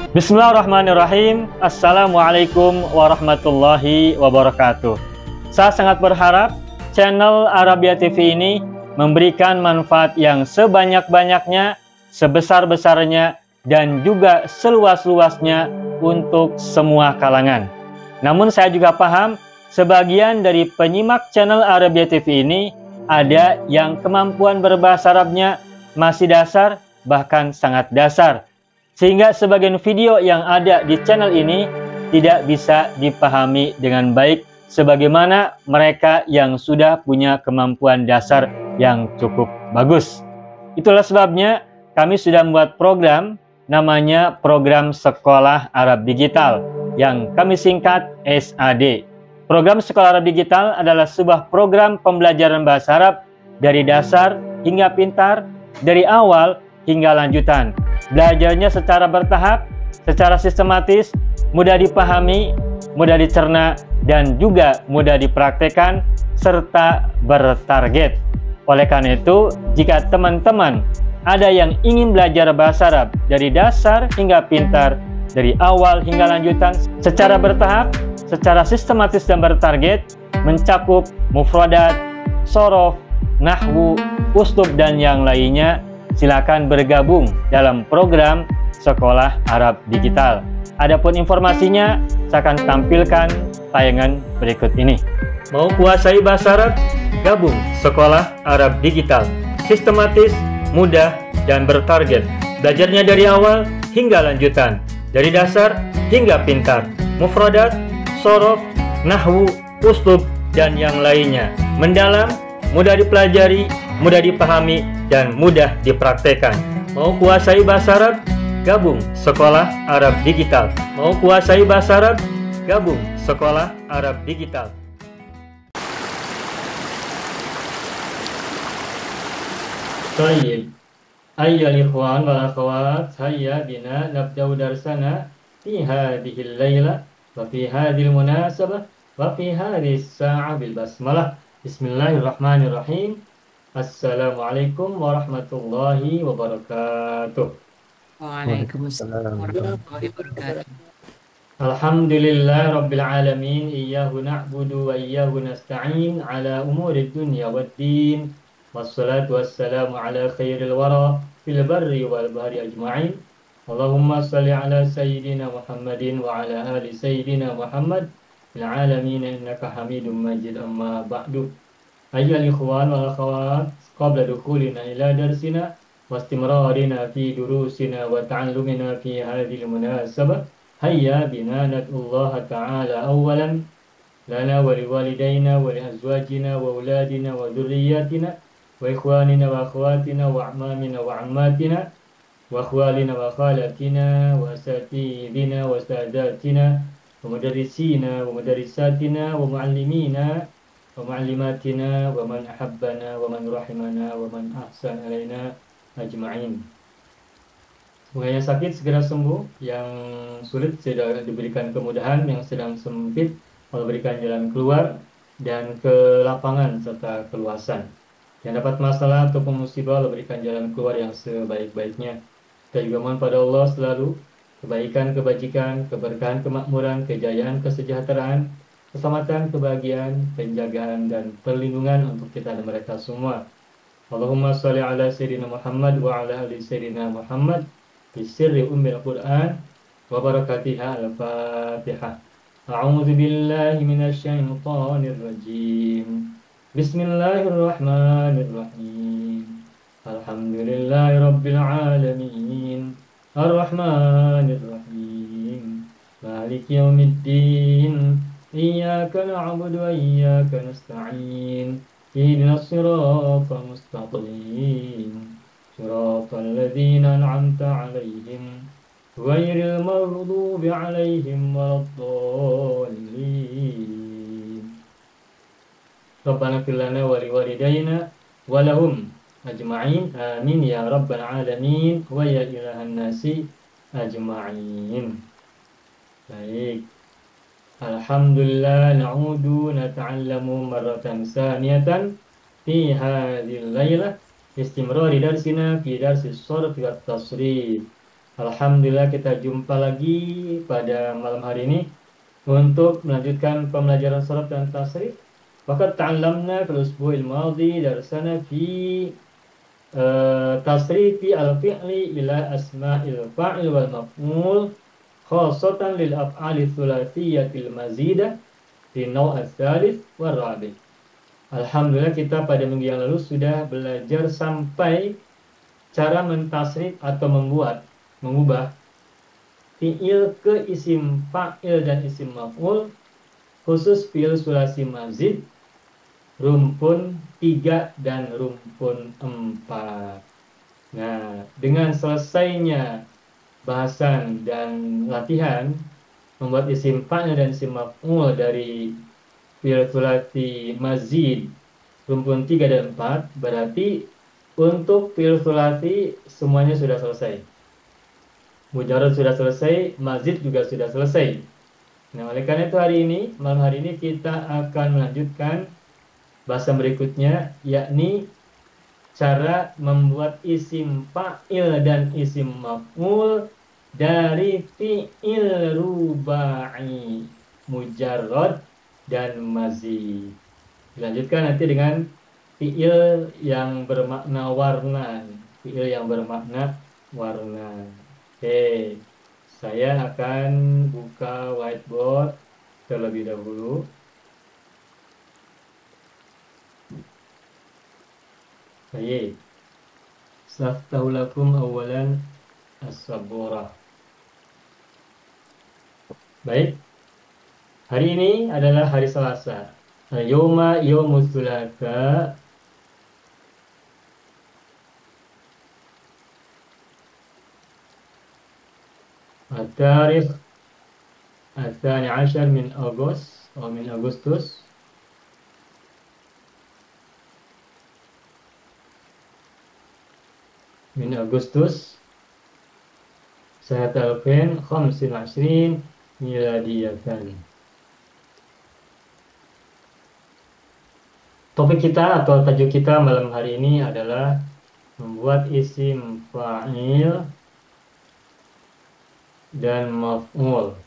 Bismillahirrahmanirrahim. Assalamualaikum warahmatullahi wabarakatuh. Saya sangat berharap channel Arabia TV ini memberikan manfaat yang sebanyak-banyaknya, sebesar-besarnya, dan juga seluas-luasnya untuk semua kalangan. Namun saya juga paham sebagian dari penyimak channel Arabia TV ini ada yang kemampuan berbahasa Arabnya masih dasar, bahkan sangat dasar, sehingga sebagian video yang ada di channel ini tidak bisa dipahami dengan baik sebagaimana mereka yang sudah punya kemampuan dasar yang cukup bagus. Itulah sebabnya kami sudah membuat program namanya Program Sekolah Arab Digital yang kami singkat SAD. Program Sekolah Arab Digital adalah sebuah program pembelajaran bahasa Arab dari dasar hingga pintar, dari awal hingga lanjutan. Belajarnya secara bertahap, secara sistematis, mudah dipahami, mudah dicerna, dan juga mudah dipraktekkan, serta bertarget. Oleh karena itu, jika teman-teman ada yang ingin belajar bahasa Arab dari dasar hingga pintar, dari awal hingga lanjutan, secara bertahap, secara sistematis dan bertarget, mencakup mufradat, sorof, nahwu, uslub, dan yang lainnya, silakan bergabung dalam program Sekolah Arab Digital. Adapun informasinya saya akan tampilkan tayangan berikut ini. Mau kuasai bahasa Arab? Gabung Sekolah Arab Digital. Sistematis, mudah, dan bertarget. Belajarnya dari awal hingga lanjutan, dari dasar hingga pintar, mufradat, sorof, nahwu, uslub, dan yang lainnya. Mendalam, mudah dipelajari, mudah dipahami, dan mudah dipraktekkan. Mau kuasai bahasa Arab? Gabung Sekolah Arab Digital. Mau kuasai bahasa Arab? Gabung Sekolah Arab Digital. Baik, ayyuhal ikhwan wal akhwat, hayya bina nabda'u darsana fi hadhihi al-laila wa fi hadhihi al-munasabah wa fi hadhihi as-sa'ah bil basmalah. Bismillahirrahmanirrahim. Assalamualaikum warahmatullahi wabarakatuh. Waalaikumsalam warahmatullahi wabarakatuh. Alhamdulillah Rabbil Alamin. Iyyahu na'budu wa iyyahu nasta'in ala umuri dunya waddin. Wassalatu wassalamu ala khairil wara fil barri wal bahri ajma'in. Allahumma salli ala sayyidina Muhammadin wa ala ali sayyidina Muhammad fil alamin innaka hamidum majid. Amma ba'du. Ayyuhal ikhwan wal akhawat, qabla dukhulina ila darsina wa istimrarina fi durusina wa ta'allumina fi hadhihi al-munasabah, hayya bina nad'ullaha ta'ala awwalan lana wa liwalidayna wa li azwajina wa auladina wa dhurriyyatina wa ikhwanina wa akhwatina wa a'mamina wa ammatina wa akhwalina wa khalatina wa asatidina wa sadatina wa mudarrisina wa mudarrisatina wa muallimina wa ma'alimatina wa man ahabbana wa man rahimana wa man ahsan alaina ajma'in. Semoga yang sakit segera sembuh, yang sulit sudah diberikan kemudahan, yang sedang sempit Allah berikan jalan keluar dan kelapangan serta keluasan. Yang dapat masalah ataupun musibah Allah berikan jalan keluar yang sebaik-baiknya. Kita juga mohon pada Allah selalu kebaikan, kebajikan, keberkahan, kemakmuran, kejayaan, kesejahteraan, keselamatan, kebahagiaan, penjagaan, dan perlindungan untuk kita dan mereka semua. Allahumma sholli ala sayyidina Muhammad wa ala ali sayyidina Muhammad bi sirri ummil Qur'an wa barakatiha al-Fatihah. A'udzu billahi minasy syaithanir rajim. Bismillahirrahmanirrahim. Alhamdulillahi rabbil alamin. Ar-Rahmanir Rahim. Maliki yaumiddin. Iyyaka na'budu wa iyyaka nasta'in. Ihdinas siratal mustaqim. Siratal ladzina an'amta 'alaihim ghairil maghdubi 'alaihim waladdallin. Rabbana ighfir lana wa liwalidayna wa lahum ajma'in. Amin ya rabbal alamin wa ya ilahan nasi ajma'in. Baik. Alhamdulillah, na'udu nata'allamu marratan saniyatan fi hadhil laylah istimrari darsina fi darsis sarf wa tasrif Alhamdulillah kita jumpa lagi pada malam hari ini untuk melanjutkan pembelajaran sharaf dan tasrif. Faqad ta'allamna fil usbu'il madhi darsana fi tasrifi al-fi'li ila asma'il fa'il wal maf'ul khasatan lil af'ali thulathiyatil mazidah di naw' ats-tsalits war rabi'. Alhamdulillah kita pada minggu yang lalu sudah belajar sampai cara mentasrif atau mengubah fiil ke isim fa'il dan isim maf'ul, khusus fiil sulasi mazid, rumpun 3 dan rumpun 4. Nah, dengan selesainya bahasan dan latihan membuat isim fa'il dan isim maf'ul dari fiil sulasi mazid rumpun 3 dan 4, berarti untuk fiil sulasi semuanya sudah selesai. Mujarad sudah selesai, mazid juga sudah selesai. Nah, oleh karena itu malam hari ini kita akan melanjutkan bahasan berikutnya, yakni cara membuat isim fa'il dan isim maf'ul dari fi'il rubai, mujarad dan mazid. Dilanjutkan nanti dengan fi'il yang bermakna warna, fi'il yang bermakna warna. Oke, saya akan buka whiteboard terlebih dahulu. Baik, saftahu lakum awalan as-saburah. Baik, hari ini adalah hari Selasa. Yoma yomuz thulatsa. التاريخ 12 من أغسطس أو من أغسطس من أغسطس سنة 2025 ميلادية. Topik kita atau tajuk kita malam hari ini adalah membuat isim fa'il dan maf'ul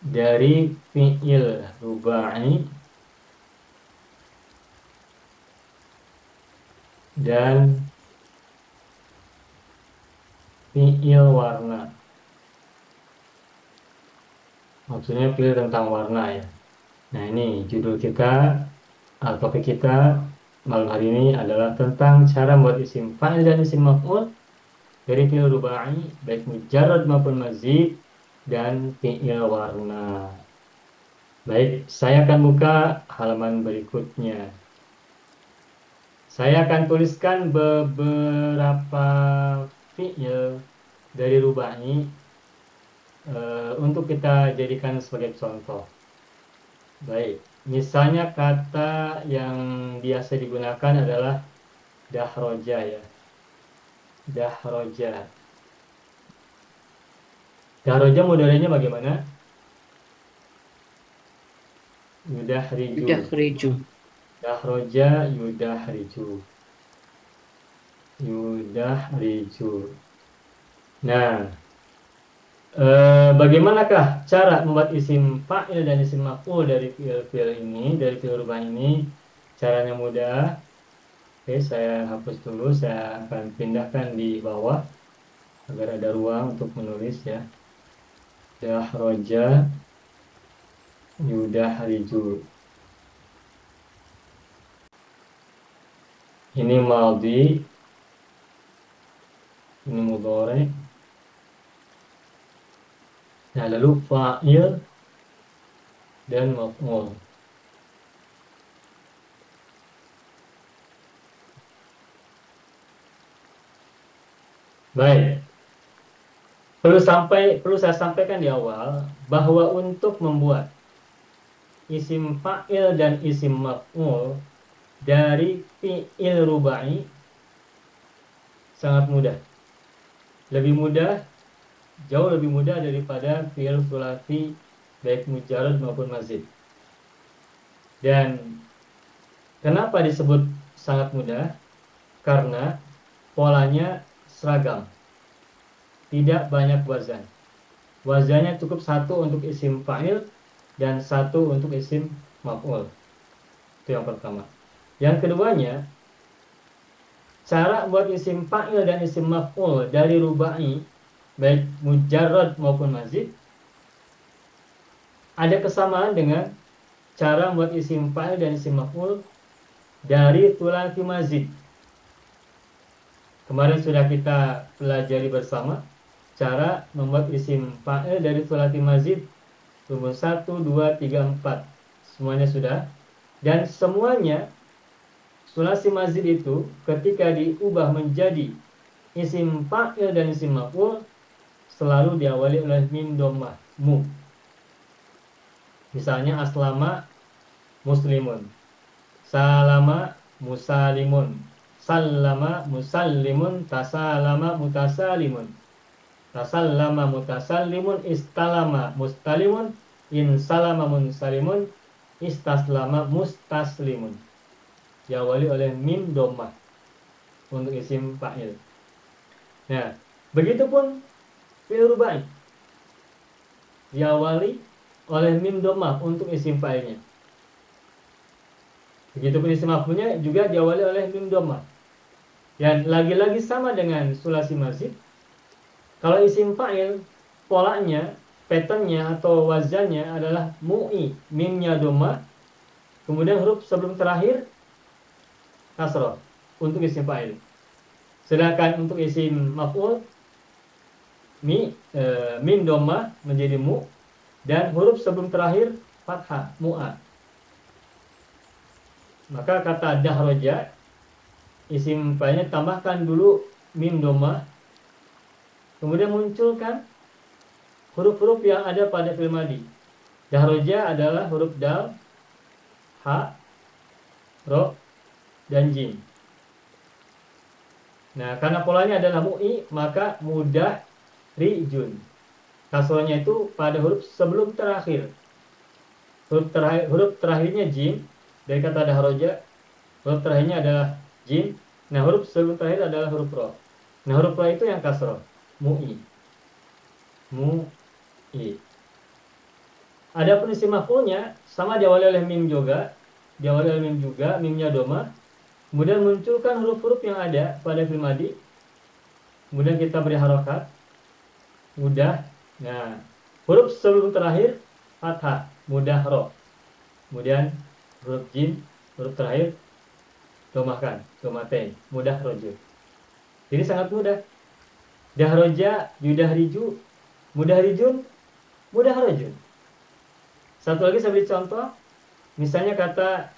dari fi'il rubai dan fi'il warna. Maksudnya fi'il tentang warna ya. Nah, ini judul kita atau topik kita malam hari ini adalah tentang cara membuat isim fa'il dan isim maf'ul dari fi'il rubai, baik mujarrad maupun mazid, dan fi'il warna. Baik, saya akan buka halaman berikutnya. Saya akan tuliskan beberapa fi'il dari rubai untuk kita jadikan sebagai contoh. Baik, misalnya kata yang biasa digunakan adalah dahroja ya. Dahroja. Dahroja modelnya bagaimana? Yudahriju. Yudahriju. Dahroja yudahriju. Yudahriju. Nah, bagaimanakah cara membuat isim fa'il dan isim maf'ul dari fi'il ini, dari fi'il rubah ini? Caranya mudah. Oke, saya hapus dulu, saya akan pindahkan di bawah agar ada ruang untuk menulis ya. Dahroja yudahriju. Ini madhi, ini mudhari. Nah, lalu fa'il dan maf'ul. Baik. Perlu saya sampaikan di awal bahwa untuk membuat isim fa'il dan isim maf'ul dari fi'il rubai sangat mudah. Lebih mudah, jauh lebih mudah daripada fi'il sulasi baik mujarrad maupun mazid. Dan kenapa disebut sangat mudah? Karena polanya seragam, tidak banyak wazan. Wazannya cukup satu untuk isim fa'il dan satu untuk isim maf'ul. Itu yang pertama. Yang keduanya, cara buat isim fa'il dan isim maf'ul dari rubai, baik mujarrad maupun mazid, ada kesamaan dengan cara membuat isim fa'il dan isim maf'ul dari thulathi mazid. Kemarin sudah kita pelajari bersama cara membuat isim fa'il dari thulathi mazid, rumus 1, 2, 3, 4. Semuanya sudah. Dan semuanya thulathi mazid itu ketika diubah menjadi isim fa'il dan isim maf'ul selalu diawali oleh mim dhammah, mu. Misalnya aslama muslimun, salama musalimun, sallama musallimun, tasalama mutasalimun, tasallama mutasallimun, istalama mustalimun, insalama munsalimun, istaslama mustaslimun. Diawali oleh mim dhammah untuk isim fa'il. Nah, begitupun fi'il rubai diawali oleh mim dhammah untuk isim fa'ilnya. Begitupun isim maf'ulnya juga diawali oleh mim dhammah. Dan lagi-lagi sama dengan sulasi mazid. Kalau isim fa'il, polanya, patternnya atau wazannya adalah mu'i, mimnya dhammah, kemudian huruf sebelum terakhir kasroh untuk isim fa'il. Sedangkan untuk isim maf'ul, mim dhammah menjadi mu, dan huruf sebelum terakhir fathah, mu'a. Maka kata dahroja, isim fa'ilnya tambahkan dulu mim dhammah, kemudian munculkan huruf-huruf yang ada pada fi'il madhi. Dahroja adalah huruf dal, ha, ro, dan jim. Nah, karena polanya adalah mu'i, maka mudah rijun. Kasrohnya itu pada huruf sebelum terakhir. Huruf terakhirnya jim, dari kata dahroja, huruf terakhirnya adalah jim. Nah, huruf sebelum terakhir adalah huruf ro. Nah, huruf ro itu yang kasroh, mu'i. Mu'i. Adapun isim maf'ulnya sama diawali oleh mim juga, mimnya dhammah. Kemudian munculkan huruf-huruf yang ada pada fi'il madhi. Kemudian kita beri harokat, mudah. Nah, huruf sebelum terakhir fathah, mudah ro. Kemudian huruf jim, huruf terakhir dhammahkan, dhammatain, mudah roju. Jadi sangat mudah. Dahroja, yudahriju, mudah rijun, mudah rojun. Satu lagi saya beri contoh. Misalnya kata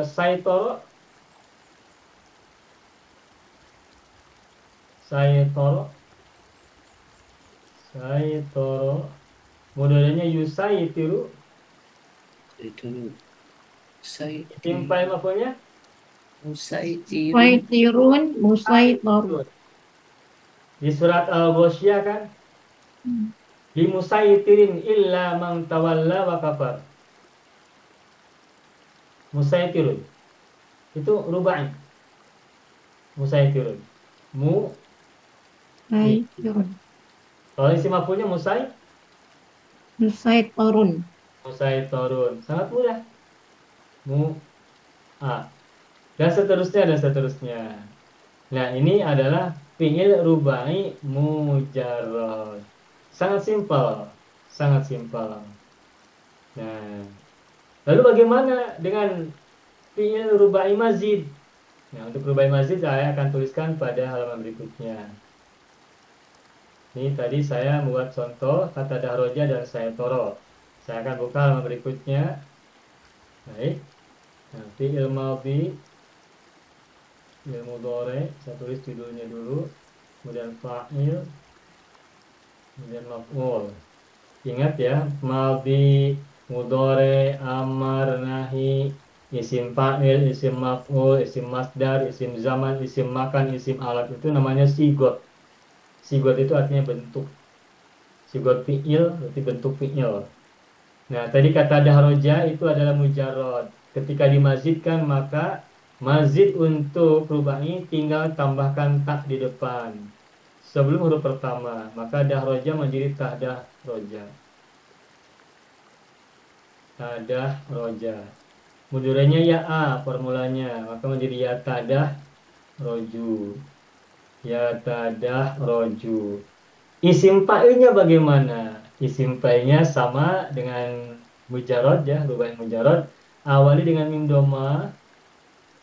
saitoro, mudahnya yusaitiru. Isim fa'il maf'ulnya Musaitirun, musaitorun. di surat Al-Ghasyiyah kan, li musaitirin illa man tawalla wa kafar. Musaitirun itu rubai. Musaitirun, mu. Musaitirun. Kalau isim maf'ulnya Musaitorun. musaitorun, sangat mudah. Mu, a, dan seterusnya. Nah, ini adalah fi'il rubai mujarrad. Sangat simpel. Nah, lalu bagaimana dengan fi'il rubai mazid? Nah, untuk rubai mazid saya akan tuliskan pada halaman berikutnya. Ini tadi saya membuat contoh kata dahroja dan saya toro. Saya akan buka halaman berikutnya. Baik. Nah, fi'il madhi, fi'il mudhari, saya tulis judulnya dulu. Kemudian fa'il, kemudian maf'ul. Ingat ya, madhi, mudhari, amar, nahi, isim fa'il, isim maf'ul, isim masdar, isim zaman, isim makan, isim alat, itu namanya sigot. Sigot itu artinya bentuk. Sigot fi'il berarti bentuk fi'il. Nah, tadi kata dahroja itu adalah mujarrad. Ketika dimazidkan maka Mazid untuk rubai tinggal tambahkan tak di depan sebelum huruf pertama, maka dahroja menjadi tahdah roja. Tahdah roja. Mudoranya ya a formulanya, maka menjadi ya tadah roju. Ya tadah roju. Isim fa'ilnya bagaimana? Isim fa'ilnya sama dengan mujarad ya, rubai mujarad. Awali dengan mim doma.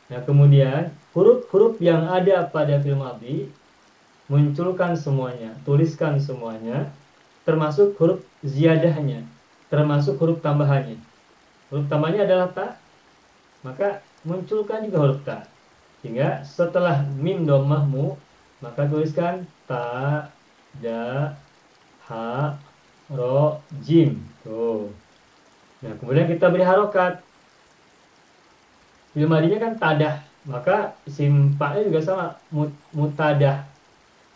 Nah, kemudian huruf-huruf yang ada pada fi'il madhi munculkan semuanya, tuliskan semuanya, termasuk huruf ziyadahnya, termasuk huruf tambahannya. Huruf tambahannya adalah ta, maka munculkan juga huruf ta. Sehingga setelah mim dhammah mu, maka tuliskan ta, da, ha, ro, jim. Tuh. Nah, kemudian kita beri harokat. Fi'il madhinya kan tadah, maka isim fa'il juga sama, mutadah.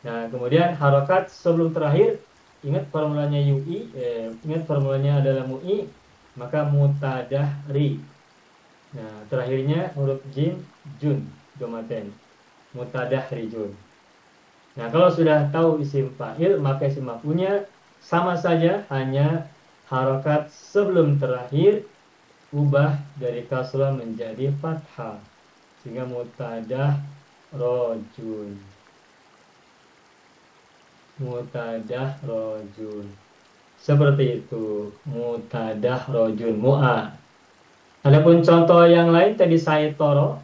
Nah, kemudian harokat sebelum terakhir, ingat formulanya ingat formulanya adalah mu'i, maka mutadahri. Nah, terakhirnya huruf jim, jun, domaten. Mutadahri jun. Nah, kalau sudah tahu isim fa'il, maka isim maf'ulnya sama saja, hanya harokat sebelum terakhir ubah dari kasrah menjadi fathah. Sehingga mutadah rojun. Mutadah rojun. Seperti itu. Mutadah rojun. Mu'a. Adapun contoh yang lain tadi saytoro.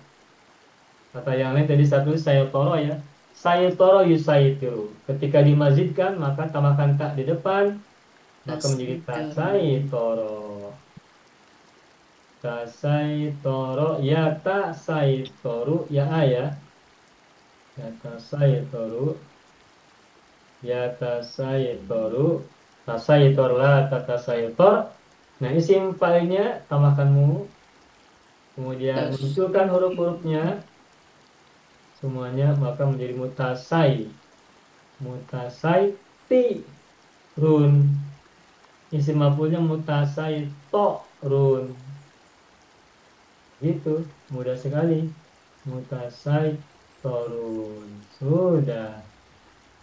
Kata yang lain tadi satu saytoro ya. Saytoro yusaitiru. Ketika dimazidkan maka tambahkan tak di depan. Maka menjadi tasaytoro. Tasaytoro. Ya tasaytoru. Ya ayah. Ya tasaytoru. Ya tasaytoru. Tasaytorlah tatasaytor. Nah, isim fa'ilnya tambahkan mu. Kemudian munculkan huruf-hurufnya semuanya, maka menjadi mutasai. Mutasai ti run. Isim maf'ulnya mutasai to run. Gitu, mudah sekali. Mutasai torun. Sudah.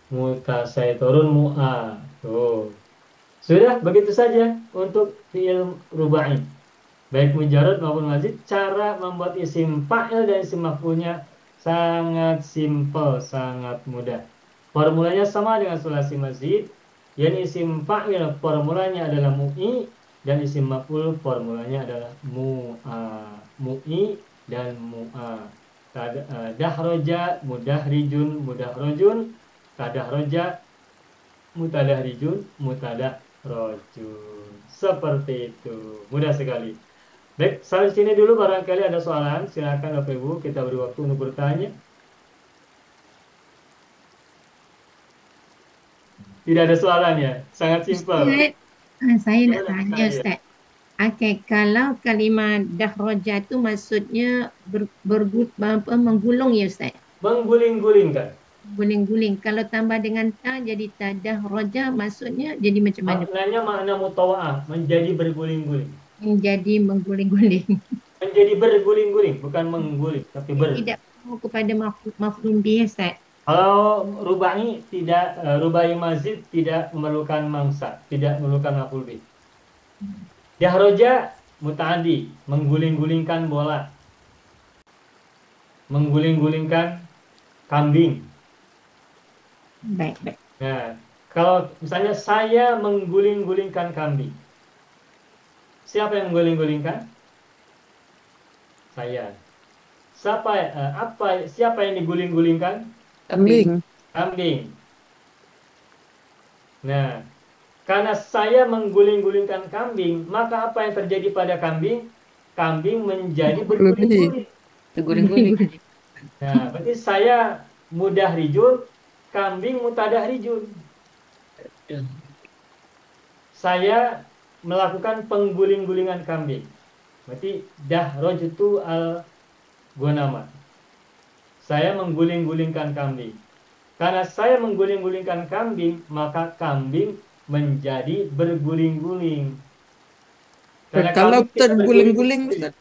Mutasai torun mu'a. Tuh. Sudah, begitu saja untuk fi'il rubai. Baik mujarad maupun mazid, cara membuat isim fa'il dan isim maf'ulnya sangat simpel, sangat mudah. Formulanya sama dengan sulasi mazid, yakni isim fa'il formulanya adalah mu'i dan isim maf'ul formulanya adalah mu'a. Mu'i dan mu'a. Dahroja, mudahrijun, mudahrojun, tadahroja, mutadahrijun, mutadahrojun. Seperti itu. Mudah sekali. Baik, sampai sini dulu, barangkali ada soalan, silakan Bapak Ibu, kita beri waktu untuk bertanya. Tidak ada soalan ya, sangat simpel. Ustaz, saya nak Boleh, tanya saya. Ustaz. Okey, kalau kalimah dahroja tu maksudnya menggulung ya Ustaz? Mengguling-gulingkan. Guling-guling. Kalau tambah dengan ta jadi tadah roja maksudnya jadi macam mana? Maknanya makna mutawa'ah, menjadi berguling-guling. Menjadi mengguling-guling. Menjadi berguling-guling, bukan mengguling, tapi Dia tidak perlu kepada maf'ul bih Ustaz. Kalau rubai tidak, rubai mazid tidak memerlukan mangsa, tidak memerlukan maf'ul bih. Dahroja muta'adi, mengguling-gulingkan bola. Mengguling-gulingkan kambing. Baik, baik. Nah, kalau misalnya saya mengguling-gulingkan kambing. Siapa yang mengguling-gulingkan? Saya. Siapa yang diguling-gulingkan? Kambing. Kambing. Nah, karena saya mengguling-gulingkan kambing, maka apa yang terjadi pada kambing? Kambing menjadi berguling-guling. Terguling-guling. Nah, berarti saya mudahrijun, kambing mutadahrijun. Saya melakukan pengguling-gulingan kambing. Berarti dahrojtu al-ghanama. Saya mengguling-gulingkan kambing. Karena saya mengguling-gulingkan kambing, maka kambing menjadi berguling-guling. Karena Kalau kambing tidak terguling-guling, berguling-guling. Ustaz.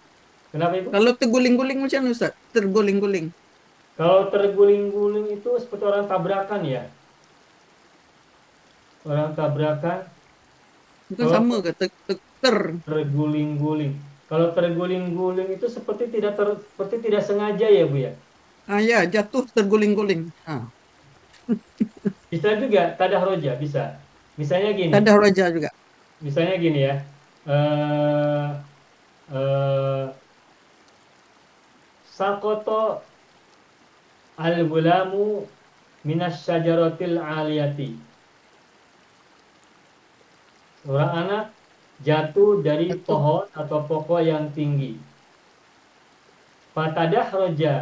Kenapa Ibu? Kalau terguling-guling macam mana Ustaz? Terguling-guling. Kalau terguling-guling itu seperti orang tabrakan ya. Orang tabrakan. Bukan Kalau sama ke ter. terguling-guling. Kalau terguling-guling itu seperti tidak sengaja ya Bu ya. Ah ya, jatuh terguling-guling. Ah, Bisa juga tadah roja bisa. Misalnya gini, tadah raja juga. misalnya gini ya. Eh eh Sakoto al-gulamu minas syajaratil aliyati. Seorang anak jatuh dari Jatuh pohon atau pokok yang tinggi. Fatadah roja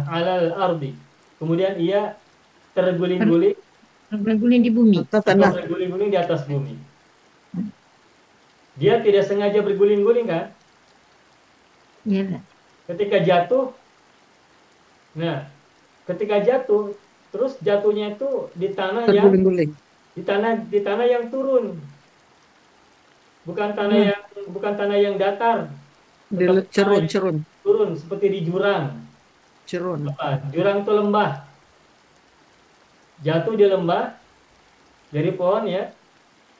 alal ardi. Kemudian ia terguling-guling Berguling di bumi. atas atau tanah. berguling-guling di atas bumi. Dia tidak sengaja berguling-guling kan? Ya. Ketika jatuh, nah, ketika jatuh, terus jatuhnya itu Terguling-guling. di tanah yang turun, Hmm, bukan tanah yang datar, di tetapi tanah cerun, yang cerun, turun seperti di jurang. cerun. Apa? Jurang itu lembah, jatuh di lembah dari pohon ya,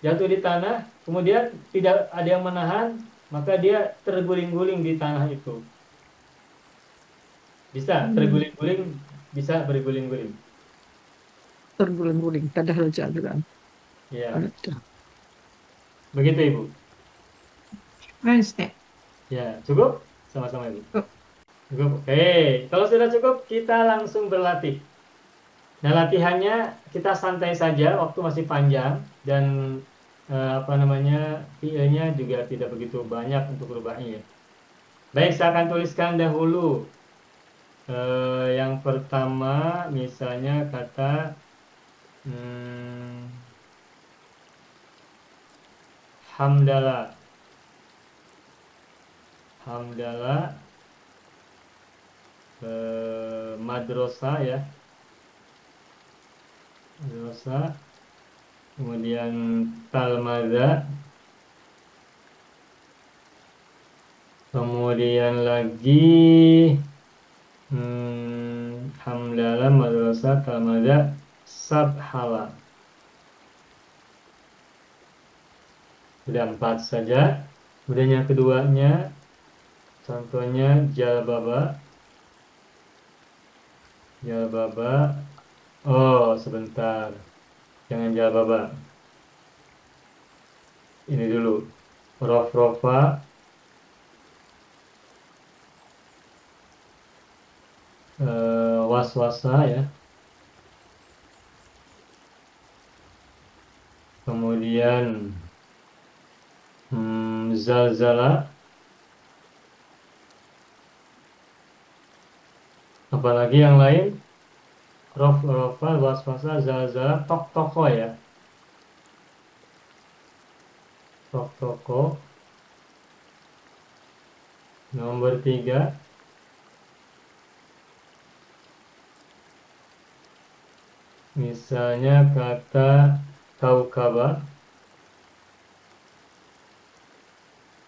jatuh di tanah, kemudian tidak ada yang menahan, maka dia terguling-guling di tanah itu. Bisa Hmm. terguling-guling, bisa berguling-guling. Terguling-guling. Tadah raja juga. Ya, Ada. begitu Ibu. Ustaz. Ya, cukup? Sama-sama Ibu. Kok Cukup. Oke, kalau sudah cukup, kita langsung berlatih. Nah, latihannya kita santai saja, waktu masih panjang dan apa namanya PE-nya juga tidak begitu banyak untuk rubahnya. Baik, saya akan tuliskan dahulu. Yang pertama, misalnya kata hmm, hamdalah, hamdalah madrasah ya, madrasah. Kemudian talmaza, kemudian lagi hamdalah madrasah talmaza sabhala. Sudah 4 saja. Kemudian yang keduanya, contohnya jalbaba, jalbaba. Oh, sebentar, jangan jalbaba. Ini dulu, rofrofa, waswasa ya. Kemudian zalzala, apalagi yang lain, rofa, waswasa, zalzala, toko ya, toko. Nomor 3, misalnya kata kaukaba,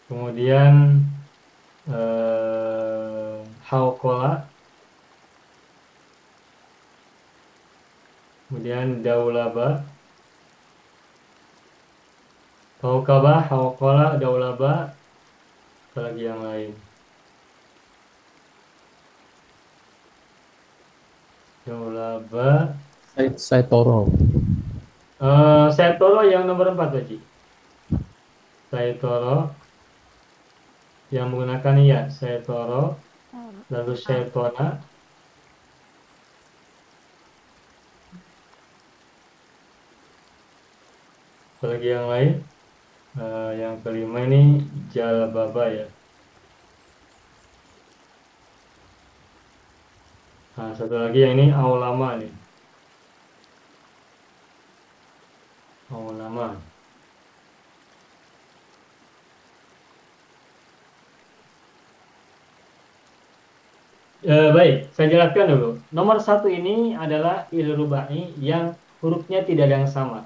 kemudian haukola, kemudian daulaba, kaukaba, haukola, daulaba, apalagi yang lain. Daulaba, Saya Toro. saya toro yang nomor 4 tadi. Saya toro yang menggunakan iya, saya toro, lalu saya tona, apalagi yang lain. Yang kelima ini jalbaba ya. Nah, satu lagi yang ini aulama nih. Aulama. Baik, saya jelaskan dulu. Nomor 1 ini adalah fi'il rubai yang hurufnya tidak ada yang sama.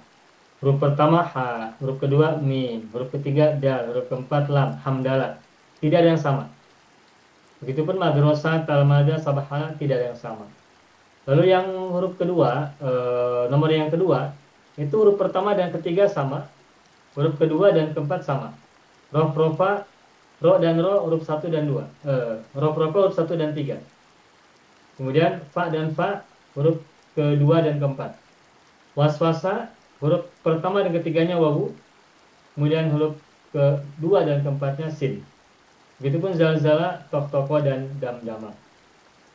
Huruf pertama ha, huruf kedua mim, huruf ketiga dal, huruf keempat lam, hamdalah. Tidak ada yang sama. Begitupun madrasah, talmada, sabaha tidak ada yang sama. Lalu yang huruf kedua, nomor yang kedua, itu huruf pertama dan ketiga sama, huruf kedua dan keempat sama. Rof, rofa, ro dan ro huruf satu dan dua. Rof, rofa huruf satu dan tiga. Kemudian fa dan fa huruf kedua dan keempat. Waswasa huruf pertama dan ketiganya wawu, kemudian huruf kedua dan keempatnya sin. Begitupun zalzala, tok-toko dan dam-dama.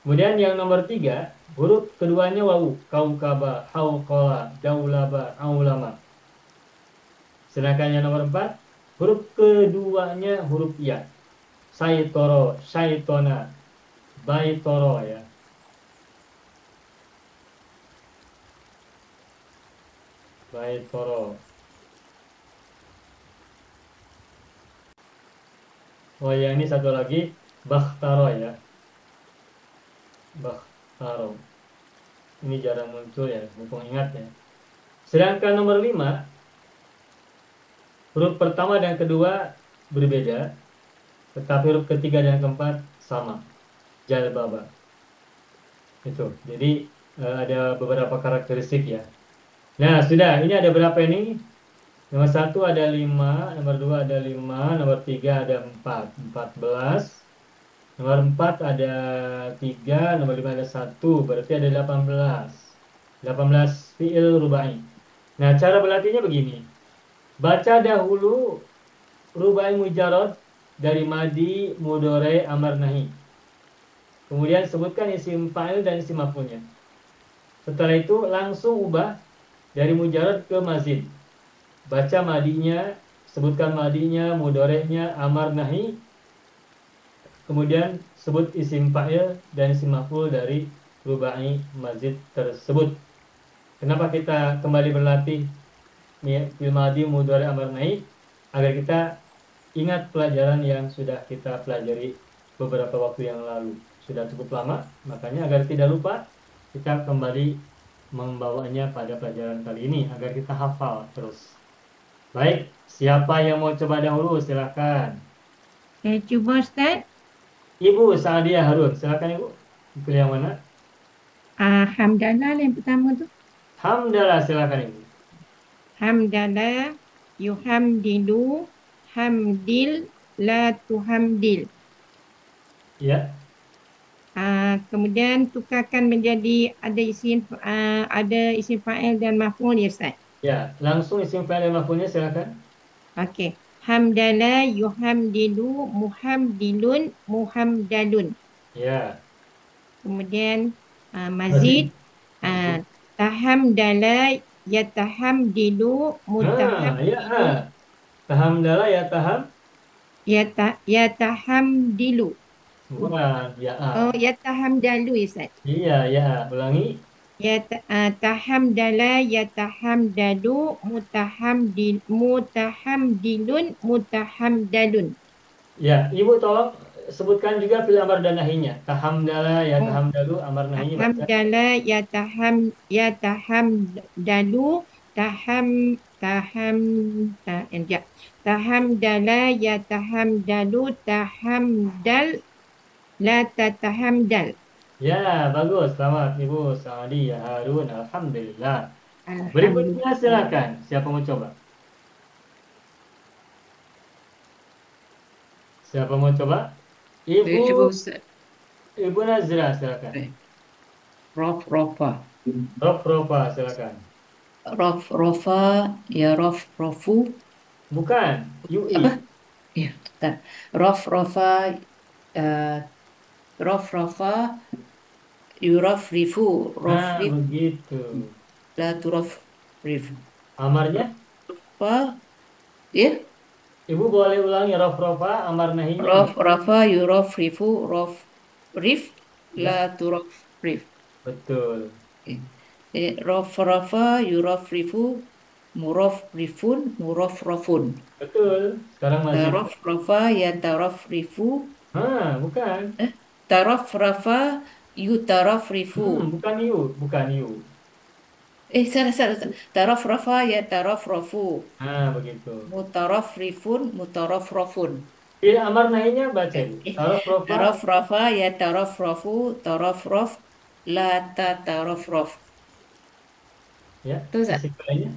Kemudian yang nomor tiga, huruf keduanya wawu, kaukaba, hauqala, daulaba, aulama. Sedangkan yang nomor empat, huruf keduanya huruf ya, saitoro, saitona, baitoro ya. Baitoro. Oh ya, ini satu lagi, bakhtaro ya. Bakhtaro. Ini jarang muncul ya, mumpung ingat ya. Sedangkan nomor 5, huruf pertama dan kedua berbeda, tetapi huruf ketiga dan keempat sama. Jalbaba. Itu. Jadi ada beberapa karakteristik ya. Nah, sudah. Ini ada berapa ini? Nomor 1 ada 5, nomor 2 ada 5, nomor 3 ada 4. 14. Nomor 4 ada 3, nomor 5 ada 1, berarti ada 18. 18 fi'il rubai. Nah, cara berlatihnya begini. Baca dahulu rubai mujarrad dari madi, mudhari, amar, nahi. Kemudian sebutkan isim fa'il dan isim maf'ulnya. Setelah itu langsung ubah dari mujarrad ke mazid. Baca madinya, sebutkan madinya, mudhari'nya, amar, nahi. Kemudian sebut isim fa'il dan isim maf'ul dari rubai mazid tersebut. Kenapa kita kembali berlatih fi'il madi, mudhari, amar, nahi? Agar kita ingat pelajaran yang sudah kita pelajari beberapa waktu yang lalu. Sudah cukup lama, makanya agar tidak lupa, kita kembali membawanya pada pelajaran kali ini agar kita hafal terus. Baik, siapa yang mau coba dahulu? Silakan. Saya cuba Ustaz. Ibu Sa'adiyah Harun, silakan Ibu. Pilih yang mana? Hamdalah yang pertama tu. Hamdalah, silakan Ibu. Hamdalah, yuhamdilu, hamdil, la tuhamdil. Ya. Kemudian tukarkan menjadi ada isim fa'il dan maf'ul ya Ustaz. Ya, langsung isim fa'il dan maf'ulnya silakan. Okey. Hamdala, yuhamdilu, muhamdilun, muhamdalun. Ya. Kemudian mazid, tahamdala, yatahamdilu, Ya. Tahamdalah ya taham. yatahamdilu. Bukan, ya. Oh, yatahamdalu ya Ustaz. Iya, ya. Ulangi. Tahamdala, yatahamdalu, mutahamdilun, mutahamdalun. Ya, Ibu tolong sebutkan juga fi'il amar dan nahinya. Tahamdala ya tahamdalu, amar nahinya baca. Tahamdala, yatahamdalu, tahamdala, yatahamdalu, tahamdal, la tatahamdal. Ya, bagus. Selamat Ibu Sa'adiyah Harun. Alhamdulillah. Berikutnya Alhamdulillah. silakan. Siapa mau coba? Siapa mau coba? Saya coba Ibu Ustaz. Ibu Nazra silakan. Rof, rofa. Rofa silakan. Rof, rofa, ya rof, rofu. Bukan, UI. Apa? Ya, bentar. Rof, rofa, rof, rofa, yuraf, rifu. Rof, Nah, rif, begitu. la turaf, rif. Amarnya? Apa? Ya? Ibu boleh ulangi rofa, amar nahinya. Rof, rafa, yuraf, rifu, rof, rif, Ya, la turaf, rif. betul. Rof, rafa, yuraf, rifu, muraf, rifun, muraf, rafun. Betul. Sekarang masih. Taraf, rafa, ya taraf, rifu. Bukan. Taraf, rafa, yu taraf, rifu. Bukan you, bukan you. Salah, salah, salah. Tarafrafa yatarafrafu. Nah, begitu. Mutarafrifun, mutarafrafun. Fi'il amar nahinya baca Ibu. Eh, Taraf rofa. tarafrafa yatarafrafu, tarafraf, la tatarafraf. Ya, Terus, isim failnya.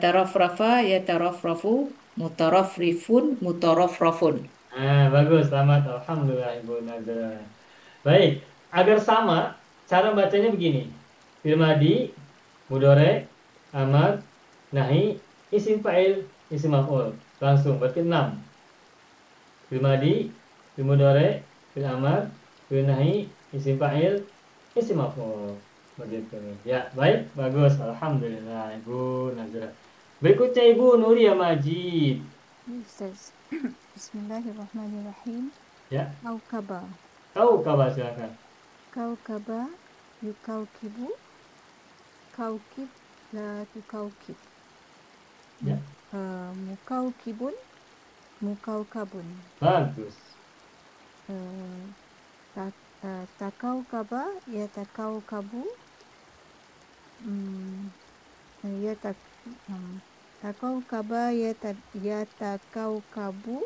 tarafrafa yatarafrafu, mutarafrifun, mutarafrafun. Nah, bagus. Selamat. Alhamdulillah Ibu Nazra. Baik, agar sama, cara bacanya begini. Fi'il madi, mudhari, amar, nahi, isim fa'il, isim maf'ul. Langsung, berarti 6. Fi'il madi, fi'il mudhari, fi'il amar, fi'il nahi, isim fa'il, isim maf'ul. Begitu. Ya, baik, bagus. Alhamdulillah, Ibu Nazra. Berikutnya Ibu Nuria Majid. Ustaz. Bismillahirrahmanirrahim. Ya, Kaukaba. tahu kabar silakan. Kaukaba yukaukibu. Kaukib la tukaukib. Ya, Mukaukibun. Mukaukabun. bagus. Takaukaba ya takaukabu. Ya tak Takaukaba ya takaukabu.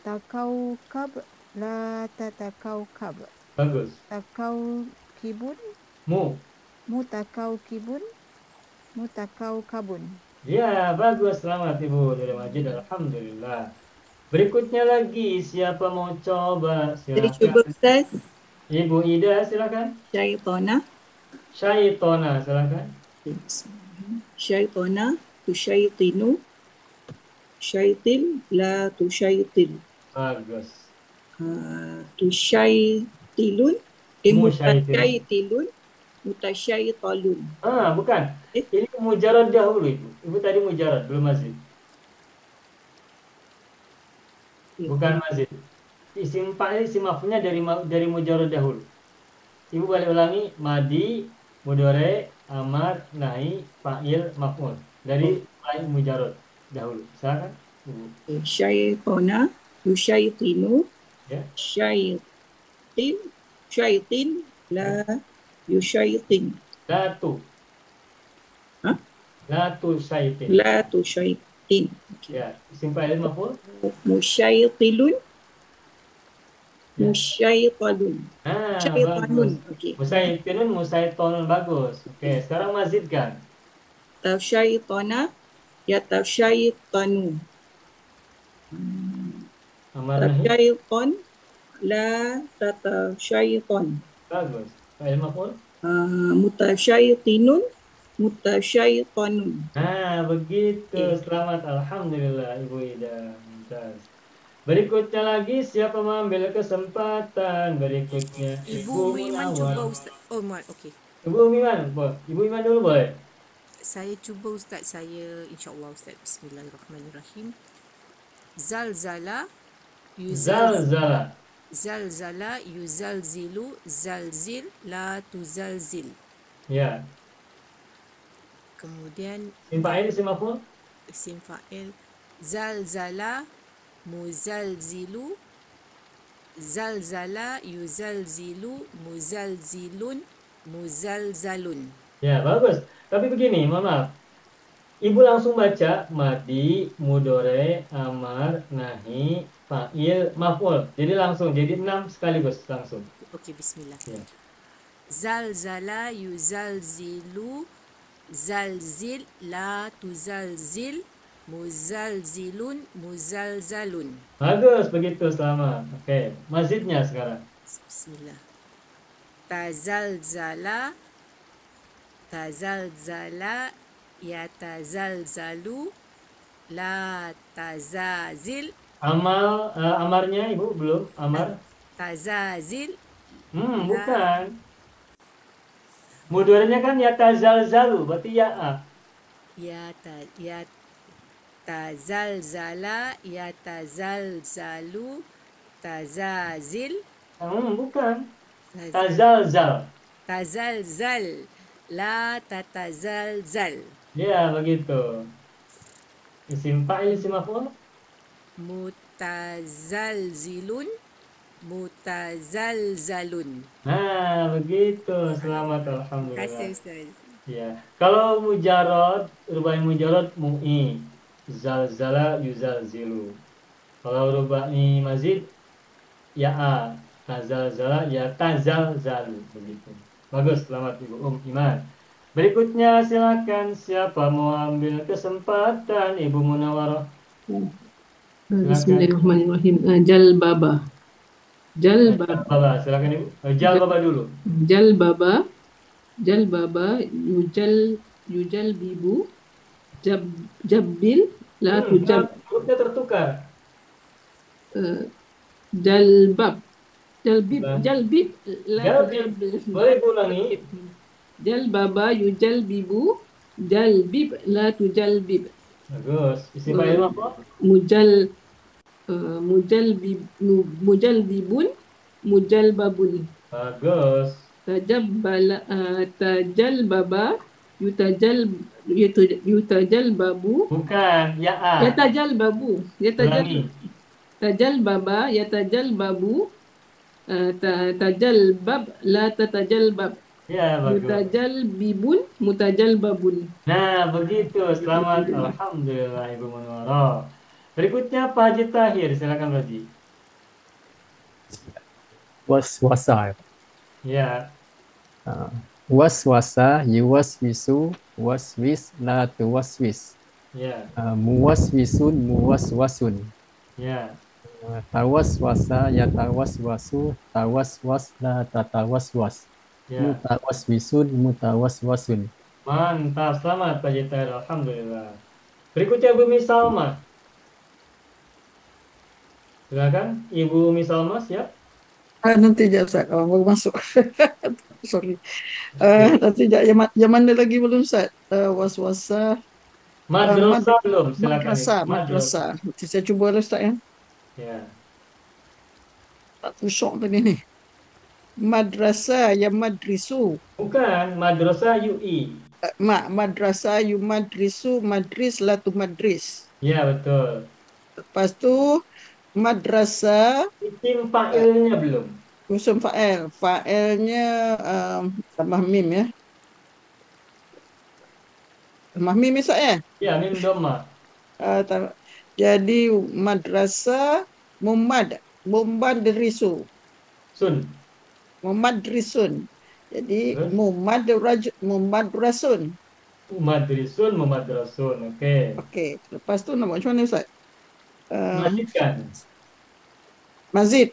Takaukab la tatakaukab. Bagus. Takaukibun. Mu. Mutakaukibun. Mutakaukabun. Ya, bagus. Selamat Ibu Nuria Majid. Alhamdulillah. Berikutnya lagi, siapa mau coba? Saya cuba Silakan. Ustaz. Ibu Ida, silakan. Syaitona. Syaitona, silakan. Syaitona. Tusyaitinu. Syaitil. La tusyaitil. Bagus. Tusyaitilun. Musyaitin. Mutasyaitilun. Mutasyaitalun. Bukan. Ini mujarad dahulu, Ibu. Ibu tadi mujarad, belum mazid. Bukan mazid. Isim fa'il, isim maf'ulnya dari mujarad dahulu. Ibu balik ulangi, madi, mudhari, amar, nahi, fa'il, maf'ul. Dari fa'il mujarad dahulu. Silakan, Ibu. Syaitona. Tusyaitinu. Ya. Syaitin. Syaitin. La yusyaitin. Latu. Hah? Latu syaitin. La tusyaitin. Ya, isim fa'il maf'ul. Musyaitilun. Ya. Musyaitalun. Syaitanun. Bagus. Okey. Musaitinun, musaitonun, bagus. Oke, sekarang mazidkan. Tasyaitona. Ya tasyaitanu. Amar nahi. Tasyaiton. La tatasyaiton. Bagus. Fa'il maf'ul. Mutasyaitinun. Mutasyaitanun. Begitu. Selamat. Alhamdulillah, Ibu Ida. Mumtaz. Berikutnya lagi, siapa mengambil kesempatan? Berikutnya, Ibu Iman cuba Munawar. Ustaz. Oh, Mat, okey. Ibu Iman, Ibu Iman dulu boleh? Saya cuba Ustaz, saya insya-Allah Ustaz. Bismillahirrahmanirrahim. Zalzala Zalzala. Zalzala yuzalzilu zalzil la tuzalzil. Ya. Kemudian Isim fa'il, isim maf'ul. isim fa'il zalzala muzalzilu zalzala yuzalzilu muzalzilun muzalzalun. Ya, bagus. Tapi begini, mohon maaf. Ibu langsung baca madi, mudhari, amar, nahi, fa'il, maf'ul. Jadi langsung, jadi 6 sekaligus langsung. Okey, bismillah. Ya. Zalzala yuzalzilu zalzil la tuzalzil muzalzilun muzalzalun. Bagus, begitu, selamat. Oke, mazidnya sekarang. Bismillah. Tazalzala tazalzala yatazalzalu la tazazil Amarnya Ibu belum, amar. tazazil Bukan. Mudhari'nya kan yatazalzalu, berarti ya. tazalzala yatazalzalu tazazil Bukan. Tazalzal. tazalzal la tatazalzal Ya, begitu. Isim fa'il, isim maf'ul. mutazalzilun mutazalzalun. Nah, begitu. Selamat, Terima alhamdulillah. kasih Ustaz. Ya. Kalau mujarad, rubai mujarad mu'i. Zalzala yuzalzilu. Kalau rubai mazid ya'a. Tazalzala ya tazalzalu. Begitu. Bagus, selamat Ibu Iman. Berikutnya silakan siapa mau ambil kesempatan Ibu Munawarah. Silakan. Bismillahirrahmanirrahim. Jalbaba. Jalbaba. Baba, silakan Ibu. Jalbaba dulu. Jalbaba. Jalbaba. Yujal bibu. Jabbil. La tujab. Hurufnya tertukar. Jalbab. Jalbib. Bang. Jalbib. La Jalbib. tujab. Boleh ulangi. Jalbaba yujal bibu. Jalbib. La tujalbib. Bagus. Isi fa'il apa? Mujalbibun. Mujalbabun. Bagus. Tajalbaba yutajalbabu Bukan, ya'a. yatajalbabu Ulangi. tajalbaba yatajalbabu tajalbab la tatajalbab Ya, bagus. mutajalbabun. Nah, begitu. Selamat. Alhamdulillah, Ibu Munawwarah. Berikutnya Pak Haji Tahir. Silakan Pak Haji. Waswasa. Ya. Waswasa, yuwaswisu, waswis, la tuwaswis. Ya. Muwaswisun, muwaswasun. Ya. Tawaswasa, yatawaswasu, tawaswas, la tatawaswas. Ya. Mutawaswisun, mutawaswasun. Mantap. Selamat Pak Haji Tahir. Alhamdulillah. Berikutnya Ibu Misalma. Silakan Ibu Misalma, siap? Nanti aja Ustaz, baru masuk. Sorry. Nanti aja, yang mana lagi belum Ustaz? Waswasa. Madrasah belum. Silakan. Madrasah. Nanti saya cuba lah Ustaz ya. Ya. Tak tusuk tadi ni. Madrasah ya madrisu. Bukan, madrasah UI. Madrasah yu madrisu, madris la tu madris. Ya, betul. Lepas tu madrasah Isim fa'ilnya belum. usul fa'il. Fa'ilnya tambah mim ya. Tambah mim Ustaz ya? Ya, mim dhamma. Jadi madrasah mumadrisu. Sun. Mumadrisun. Jadi Terus? mumadrasun. Mumadrisun, mumadrasun. Oke. Okey. Lepas tu nak buat macam mana Ustaz? Lanjutkan. Masjid.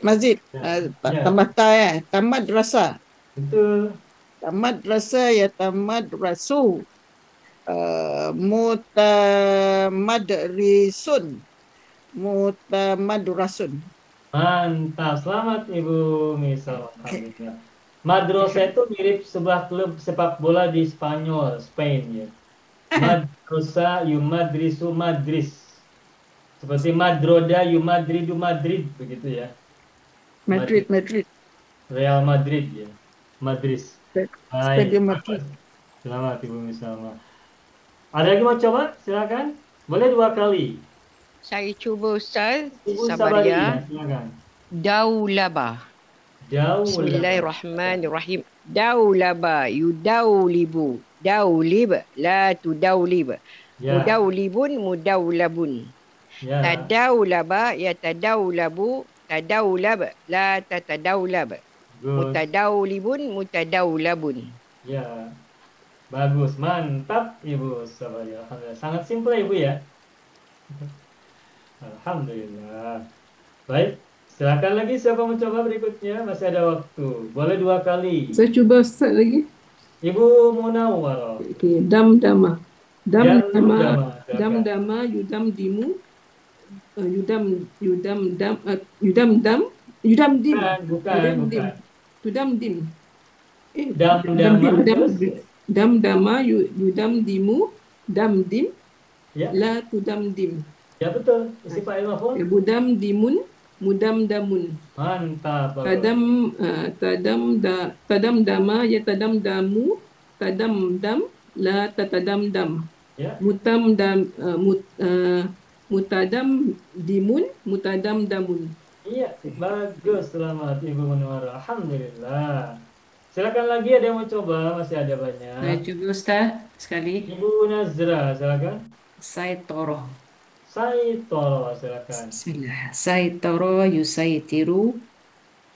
Ya. Tambah ta ya. Tamadrasah. Betul. Tamadrasah ya tamadrasu. Mutamadrasun. Mantap. Selamat Ibu Misal. Alhamdulillah. Madrasah itu mirip sebuah klub sepak bola di Spanyol, Spain ya. Madrasah yumadrisu madris. Seperti Madroda yumadridu Madrid begitu ya. Madrid. Real Madrid ya. Madris. Stadium Madrid. Selamat Ibu Misalma. Ada lagi mau coba? Silakan. Boleh 2 kali. Saya cuba Ustaz. Ibu Sabar ya. Silakan. Daulaba. Jauh. Bismillahirrahmanirrahim. Daulaba yudaulibu. Daulib la tudaulib. Ya. Mudaulibun mudaulabun. Ya. Tadaulaba yatadaulabu. Tadaulab la tatadaulab. Good. Mutadaulibun mutadaulabun. Ya. Bagus, mantap Ibu Sabaya. Alhamdulillah. Sangat simpel Ibu ya. Alhamdulillah. Baik, silakan lagi siapa mencoba berikutnya, masih ada waktu. Boleh 2 kali. Saya cuba Ustaz lagi. Ibu Munawwarah. Okey, damdama. Damdama. Damdama yudamdimu. Yudamdim. Bukan. Tudamdim. Damdama. Damdama yudamdimu. Damdim. Ya. La tudamdim. Ya betul. Isi fa'il maf'ul. Mudamdimun. Mudamdamun. Mantap. Bagus. Tadamdama ya tadamdamu. Tadamdam. La tatadamdam. Ya. Mutadamdimun. Mutadamdamun. Iya, bagus. Selamat Ibu Munawwarah. Alhamdulillah. Silakan lagi, ada yang mau coba? Masih ada banyak. Saya coba Ustaz sekali. Ibu Nazra, silakan. Saitoro. Saitoro, silakan. Bismillah. Saitoro yusaitiru.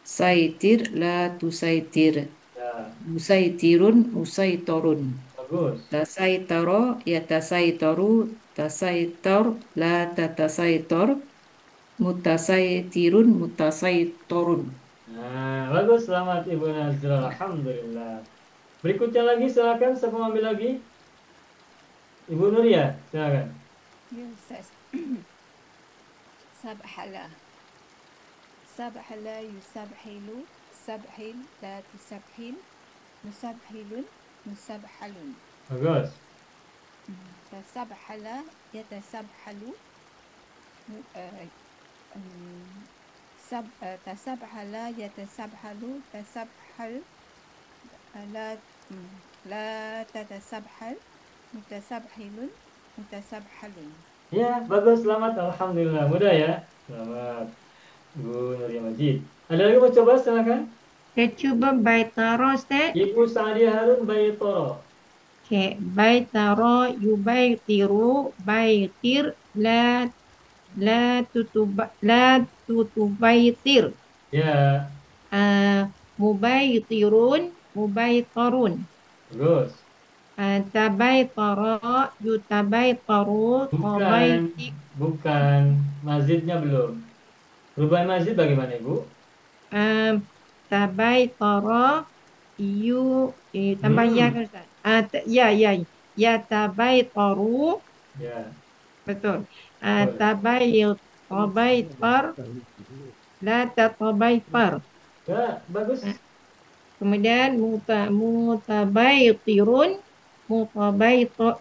Saitir la tusaitir. Ya, Musaitirun musaitorun. bagus. Tasaitoro yatasaitoru. Tasaitor la tatasaitor. Mutasaitirun mutasaitorun. Nah, bagus. Selamat Ibu Nazra. Alhamdulillah. Berikutnya lagi, silakan. Siapa mau ambil lagi? Ibu Nuria, silakan. Ya Ustaz. Sabhala. Sabhala yusabhilu. Sabhil la tusabhil. Musabhilun musabhalun. Bagus. Tasabhala yatasabhalu. Tasabhala yatasabhalu. Tasabhal la la tatasabhal. Mutasabhilun mutasabhalun. Ya, bagus. Selamat. Alhamdulillah. Mudah ya. Selamat. Ibu Nuria Majid. Ada lagi mau coba? Silakan. Saya cuba baitaro, Ustaz. Ibu Sa'adiyah Harun Baitoro. Okay. Baitaro yubaitiru baitir la tutubaitir. Ya, Mubaitirun mubaitarun. bagus. Tabaitara yutabaitaru Bukan. Mazidnya belum. Perubahan mazid bagaimana, Ibu? tabaitara tambah ya kan Ustaz? Ya tabaitaru, Ya. betul. Betul. Tabaitar la tatabaitar. Ya, bagus. Kemudian mutabaitirun mutabaitirun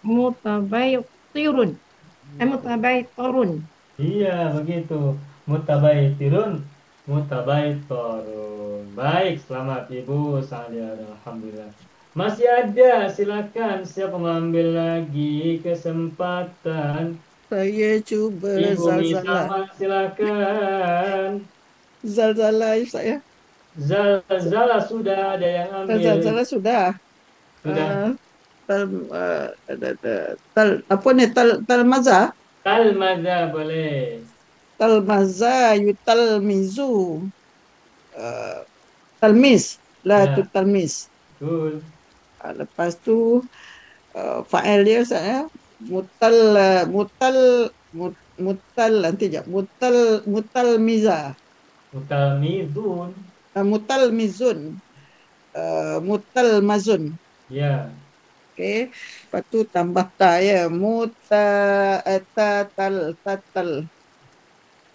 mutabaitarun. Iya, begitu. Mutabaitirun, mutabaitorun. Baik, selamat Ibu Sa'adiyah. Alhamdulillah. Masih ada, silakan. Siapa mengambil lagi kesempatan? Saya cuba Ibu zalzalah. Misama, silakan. Zalzalah saya. Zalzalah sudah ada yang ambil. Zalzalah sudah. Sudah. Apa ni? Talmaza. Talmaza boleh. Talmaza yutalmizu. Talmis. La Ya. tu talmis. Betul. Lepas tu fa'il dia saya mutal nanti jap mutalmiza Mutalmizun. mutalmizun mutalmazun. Ya. Okey, lepas tu tambah ta ya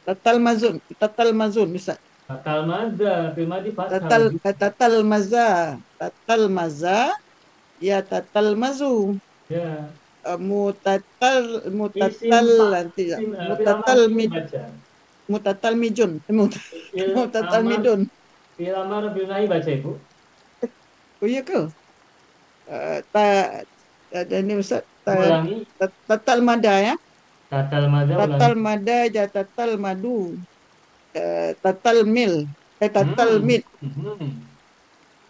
tatalmazun Ustaz. Talmaza, firmadi fathah. Tatalmaza ya tatalmazu. Ya. Mutatal nanti Isim, baca. mutatalmijun Fi'il mutatalmidun. Fi'il amar bil nahi baca Ibu. Oh iya ke? Ini Ustaz. Ulangi. Tatal mada ya. Tatal mada Tatal ulangi. mada ja tatal madu. Tatal mil. Tatal mid.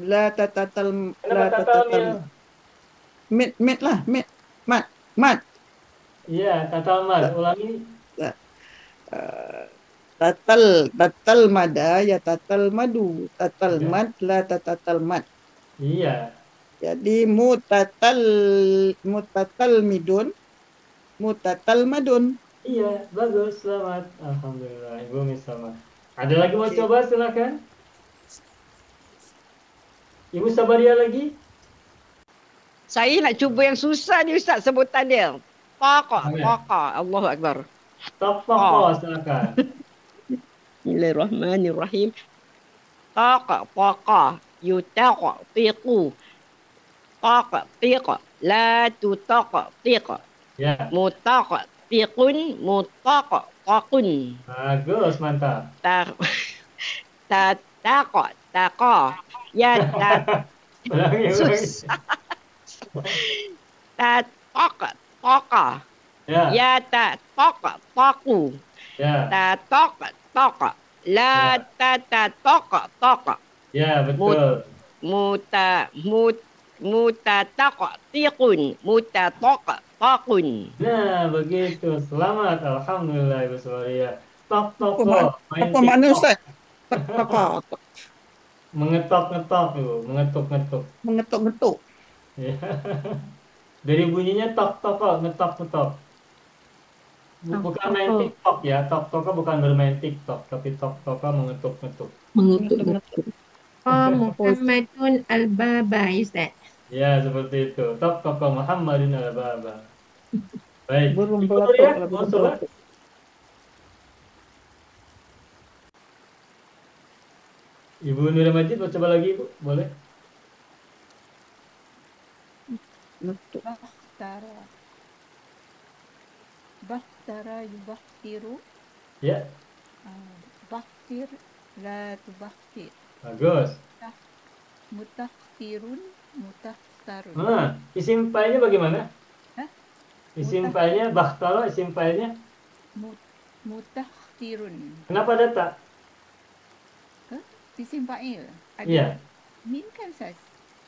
La tatal Kenapa tatal mil? mid lah, mat. Iya, tatal mad. Ulangi. Tatal mada ya tatal madu. Tatal Ya. mad la tatal mad. Iya. Jadi mutatal midun, mutatal madun. Iya, bagus. Selamat. Alhamdulillah. Ibu Misama. Ada lagi mau coba? Silakan. Ibu Sabaria lagi? Saya nak cuba yang susah ni Ustaz sebutan dia. Taqa, taqa. Allahu Akbar. Taqa, silakan. Bismillahirrahmanirrahim. Taqa, taqa. Yutaqa, tiqu. Taqa, tiqa. La tutaqa, tiqa. Ya. Mutaqa, tiqun. Mutaqa, taqun. Bagus, mantap. Taqa, taqa. Ya Ulangi. susah. Taqa, taqa. Ya. Ya taqa, taqu. Ya. Taqa, taqa. La tata toka toka. Ya, betul. Mutataqa taqun. Nah, begitu. Selamat. Alhamdulillah, Ibu Sumaria. Tok toko, main Apa makna TikTok. Ustaz? Taka, Mengetok-ngetok, Ibu. Mengetuk-ngetuk. mengetuk-ngetuk. Ya. Dari bunyinya tok toko, ngetok-ngetok. Bukan main TikTok ya. Tok toko bukan bermain TikTok, tapi tok toko mengetuk-ngetuk. Mengetuk-ngetuk. Oh, Muhammadun al-baba, Ustaz. Ya, seperti itu. Tok toko Muhammadin al-baba. Baik. Burung Ibu belatuk, Nuria, kalau mau burung sholat? belatuk. Ibu Nuria Majid mau coba lagi, Ibu? Boleh? Bakhtara. Bakhtara yubaktiru. Ya, Bakhtir la tubakhtir. bagus. Mutakhtirun mutakhtarun. Nah, isim fa'ilnya bagaimana? Hah? Isim fa'ilnya, bakhtara isim fa'ilnya. Mutakhtirun. Kenapa ada tak? Isim fa'il. Ada Iya. mim kan Ustaz?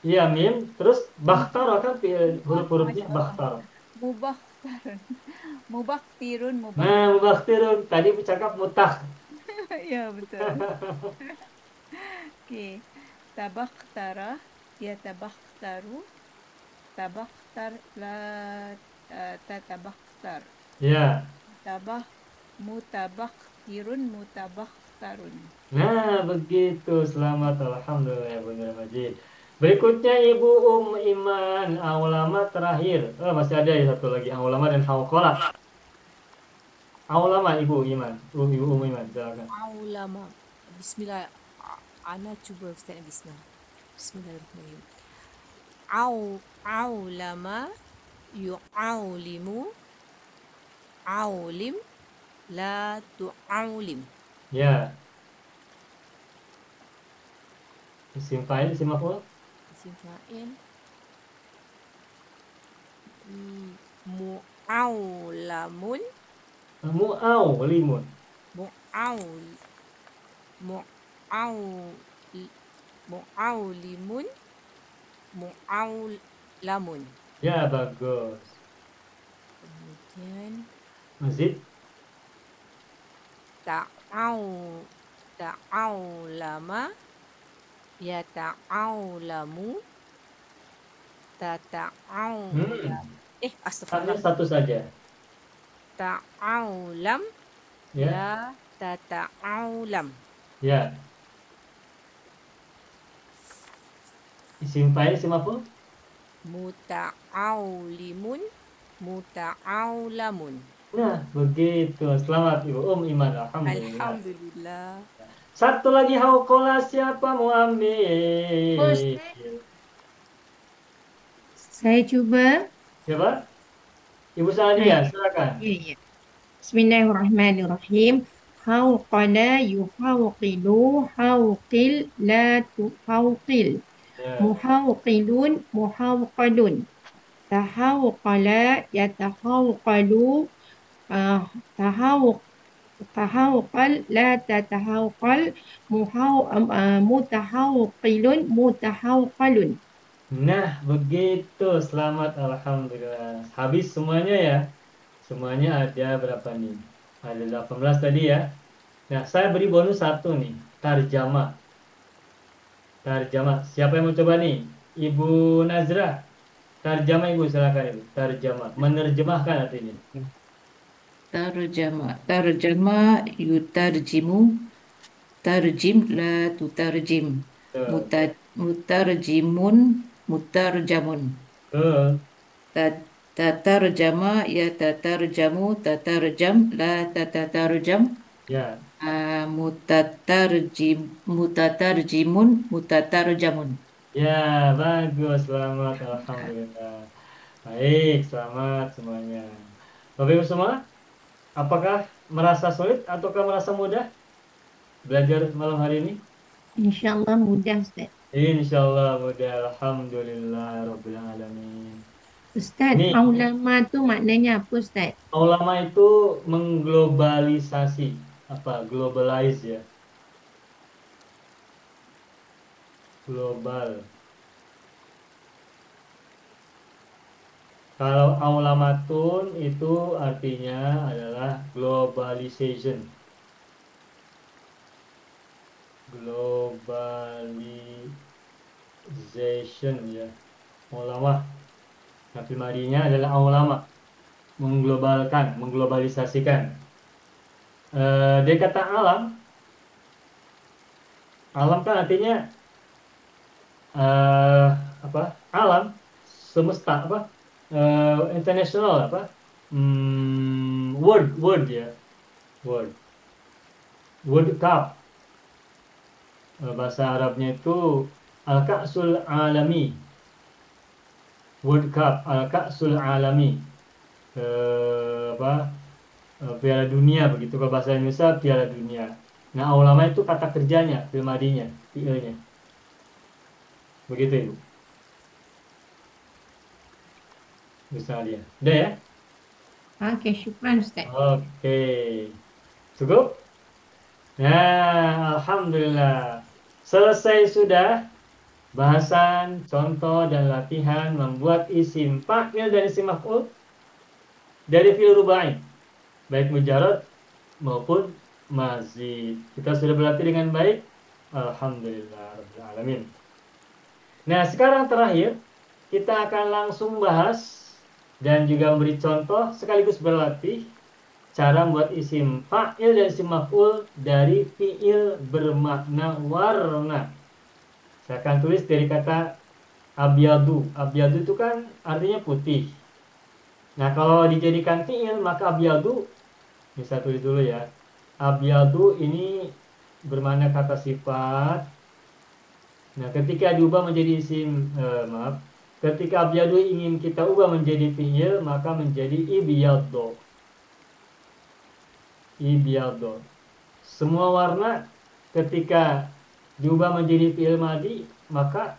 Iya, mim. Terus bakhtara kan huruf-hurufnya bakhtara. Mubakhtarun. Mubakhtirun. Nah, mubakhtirun. Tadi bercakap mutah. Ya betul. Okey. Tabakhtara ya tabakhtaru. Tabakhtar la tatabakhtar. Ya. Mutabakhtirun mutabakhtarun. Nah, begitu. Selamat. Alhamdulillah ya Bunda Majid. Berikutnya Ibu Iman. Aulama terakhir. Masih ada ya satu lagi. Aulama dan hauqalah. Aulama Ibu Iman. Ibu Iman. Silakan. Aulama. Bismillah. Ana cuba Ustaz Bismillah. Bismillahirrahmanirrahim. Aulama yu'aulimu. Aulim la tu'aulim. Ya. Isim fa'il, isim maf'ul. Isim fa'il. Mu'aulamun. Mu'aulimun. Mu'aulimun. Mu'aulamun. Ya, bagus. Kemudian Masih? ta'aulama yata'aulamu tata'aulam. Hanya Astagfirullah. satu saja. Ta'aulam Ya. ya tata'aulam. Ya. Isim fa'il, isim maf'ul. Muta'aulimun muta'aulamun. Nah, begitu. Selamat Ibu Iman. Alhamdulillah. Alhamdulillah. Satu lagi hauqalah, siapa mau ambil? Ustaz. Saya cuba. Siapa? Ibu Sadia, silakan. Ya, ya. Bismillahirrahmanirrahim. Hauqala yuhawqilu hauqil la tuhawqil. Ya. Muhawqilun muhawqalun. Tahawqala yatahawqalu. Tahawqal la tatahawqal. Mutahawqilun mutahawqalun. Nah, begitu. Selamat. Alhamdulillah. Habis semuanya ya. Semuanya ada berapa nih? Ada 18 tadi ya. Nah, saya beri bonus satu nih. Tarjamah. Tarjamah. Siapa yang mau coba nih? Ibu Nazra. Tarjamah Ibu, silakan Ibu. Tarjamah. Menerjemahkan artinya. Tarjama yutarjimu. Tarjim la tutarjim. Mutarjimun mutarjamun. Tatarjama ya tatarjamu tatarjam la tatatarjam. Ya. Mutatarjimun mutatarjamun. Ya, bagus. Selamat. Alhamdulillah. Baik, selamat semuanya. Bapak Ibu semua, apakah merasa sulit ataukah merasa mudah belajar malam hari ini? InsyaAllah mudah, Ustaz. Insyaallah mudah. Alhamdulillah Rabbil Alamin. Ustaz, Ini- aulama tu maknanya apa, Ustaz? Ulama itu mengglobalisasi, globalize ya. global. Kalau aulamatun itu artinya adalah globalization. Globalization ya. Ulama. Nah, primarinya adalah aulama. Mengglobalkan, mengglobalisasikan. Dia kata alam. Alam kan artinya apa? Alam, semesta apa? International apa? World ya. World Cup. Bahasa Arabnya itu Al-Ka'sul Alami. World Cup, Al-Ka'sul Alami. Piala dunia begitu, kalau bahasa Indonesia Piala dunia. Nah, ulama itu kata kerjanya, primarinya, fi'ilnya. Begitu Ibu. Misalnya. Udah ya? Oke, syukran Ustaz. Oke. Cukup? Nah, alhamdulillah. Selesai sudah bahasan, contoh, dan latihan membuat isim fa'il dan isim maf'ul dari fi'il rubai, baik mujarrad maupun mazid. Kita sudah berlatih dengan baik. Alhamdulillah rabbil alamin. Nah, sekarang terakhir kita akan langsung bahas dan juga memberi contoh sekaligus berlatih cara membuat isim fa'il dan isim maf'ul dari fi'il bermakna warna. Saya akan tulis dari kata abyadu. Abyadu itu kan artinya putih. Nah, kalau dijadikan fi'il maka abyadu, bisa tulis dulu ya. Abyadu ini bermakna kata sifat. Nah, ketika diubah menjadi isim, ketika abyadu ingin kita ubah menjadi fi'il, maka menjadi ibyaddo. Ibyaddo. Semua warna ketika diubah menjadi fi'il madi, maka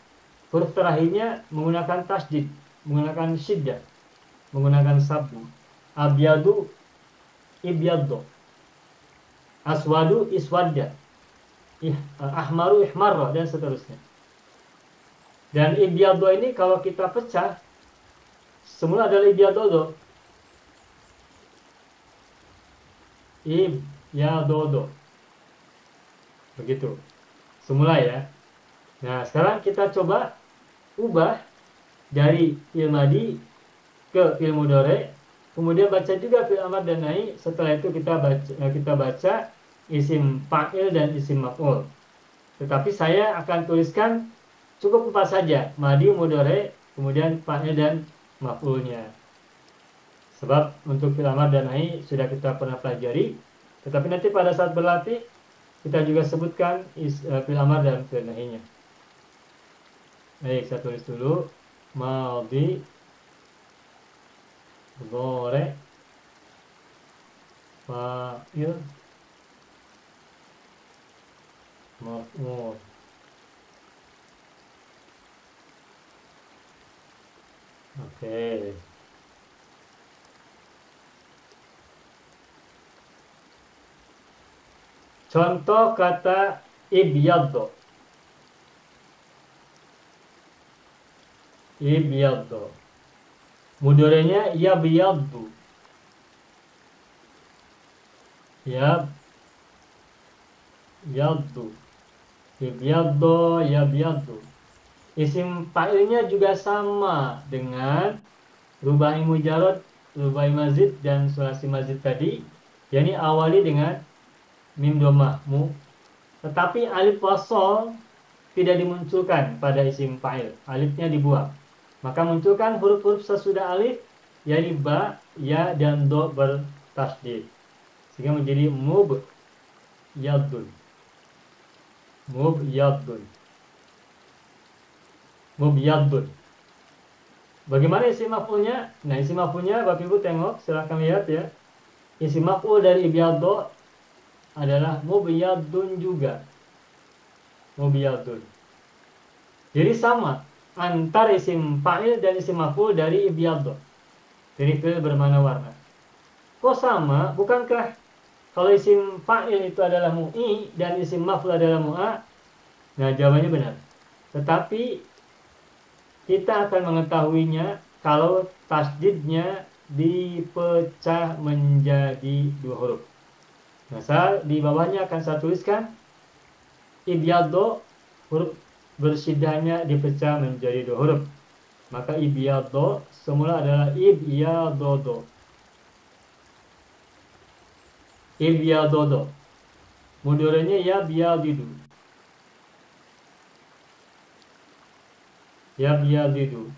huruf terakhirnya menggunakan tasydid, menggunakan syiddah, menggunakan sabdu. Abyadu, ibyaddo. Aswadu, iswadda. Ahmaru, ihmarra, dan seterusnya. Dan ibyaddo ini kalau kita pecah, semula adalah ibyaddodo. Ibyadodo. Begitu. Semula ya. Nah, sekarang kita coba ubah dari fi'il madi ke fi'il mudhari, kemudian baca juga fi'il amr dan nahi. Setelah itu kita baca isim fa'il dan isim maf'ul. Tetapi saya akan tuliskan cukup 4 saja, madi, mudhari, kemudian fa'il dan maf'ulnya. Sebab untuk fi'il amr dan nahi sudah kita pernah pelajari, tetapi nanti pada saat berlatih kita juga sebutkan fi'il amr dan fi'il nahinya. Baik, saya tulis dulu madhi, mudhari, fa'il, maf'ul. Oke. Contoh kata ibyaddo. Ibyaddo. Mudhari'nya yabyaddu. Yaddu. Ibyaddo, yabyaddu. Isim fa'ilnya juga sama dengan rubai mujarrad, rubai mazid, dan sulasi mazid tadi, yakni awali dengan mim dhammah mu, tetapi alif wasol tidak dimunculkan pada isim fa'il, alifnya dibuang. Maka munculkan huruf-huruf sesudah alif, yakni ba, ya, dan do bertasydid, sehingga menjadi mubyadun. Mubyadun. Mubyadun. Bagaimana isim maf'ulnya? Nah, isim maf'ulnya Bapak Ibu tengok, silahkan lihat ya. Isim maf'ul dari ibyaddo adalah mubyadun juga. Mubyadun. Jadi sama antara isim fa'il dan isim maf'ul dari ibyaddo. Dari fi'il bermakna warna. Kok sama? Bukankah kalau isim fa'il itu adalah mu'i dan isim maf'ul adalah mu'a? Nah, jawabannya benar. tetapi kita akan mengetahuinya kalau tasdidnya dipecah menjadi 2 huruf. Nah, di bawahnya akan saya tuliskan ibyaddo, huruf bersyidahnya dipecah menjadi 2 huruf. Maka ibyaddo semula adalah ibyadodo. Ibyadodo. Mudorenya ya biyadidu. Ya biyadidu.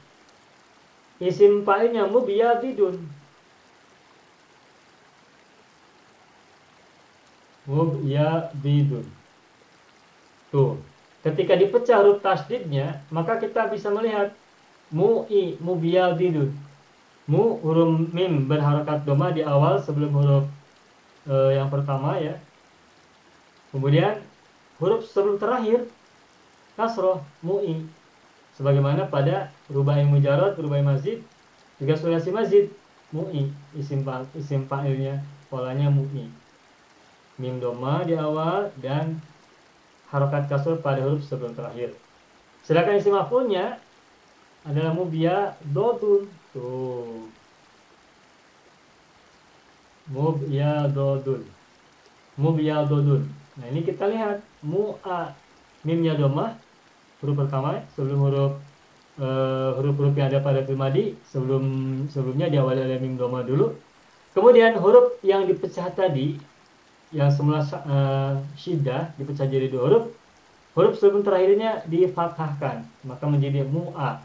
Isim fa'ilnya mubiyadidun. Mubiyadidun. Tuh. Ketika dipecah huruf tasdidnya, maka kita bisa melihat mubiyadidun. Mu huruf mim berharakat doma di awal sebelum huruf yang pertama ya. Kemudian huruf sebelum terakhir kasroh mu'i. Sebagaimana pada rubai mujarad, rubai mazid, juga sulasi mazid, mu'i, isim fa'ilnya polanya mu'i. Mim doma di awal dan harokat kasroh pada huruf sebelum terakhir. Sedangkan isim maf'ulnya adalah mubiyadodun. Tuh. Mubiyadodun. Mubiyadodun. Nah, ini kita lihat mu'a, mimnya domah huruf pertama sebelum huruf-huruf yang ada pada fi'il madi, sebelumnya diawali oleh mim doma dulu. Kemudian huruf yang dipecah tadi yang semula syiddah dipecah jadi 2 huruf. Huruf sebelum terakhirnya difathahkan, maka menjadi mu'a.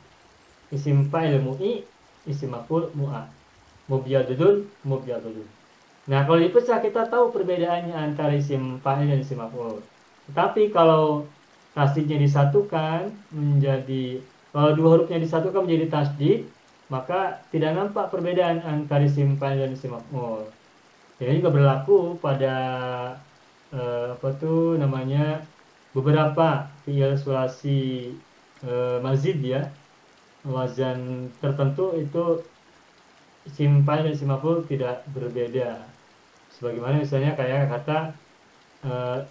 Isim fa'il mu'i, isim maf'ul mu'a. Mubiyadudun, mubiyadudun. Nah, kalau dipecah kita tahu perbedaannya antara isim fa'il dan isim maf'ul. Tetapi kalau tasdidnya disatukan menjadi, kalau 2 hurufnya disatukan menjadi tasdid, maka tidak nampak perbedaan antara isim fa'il dan isim maf'ul. Ini juga berlaku pada beberapa fi'il sulasi mazid ya, wazan tertentu itu isim fa'il dan isim maf'ul tidak berbeda. Sebagaimana misalnya kayak kata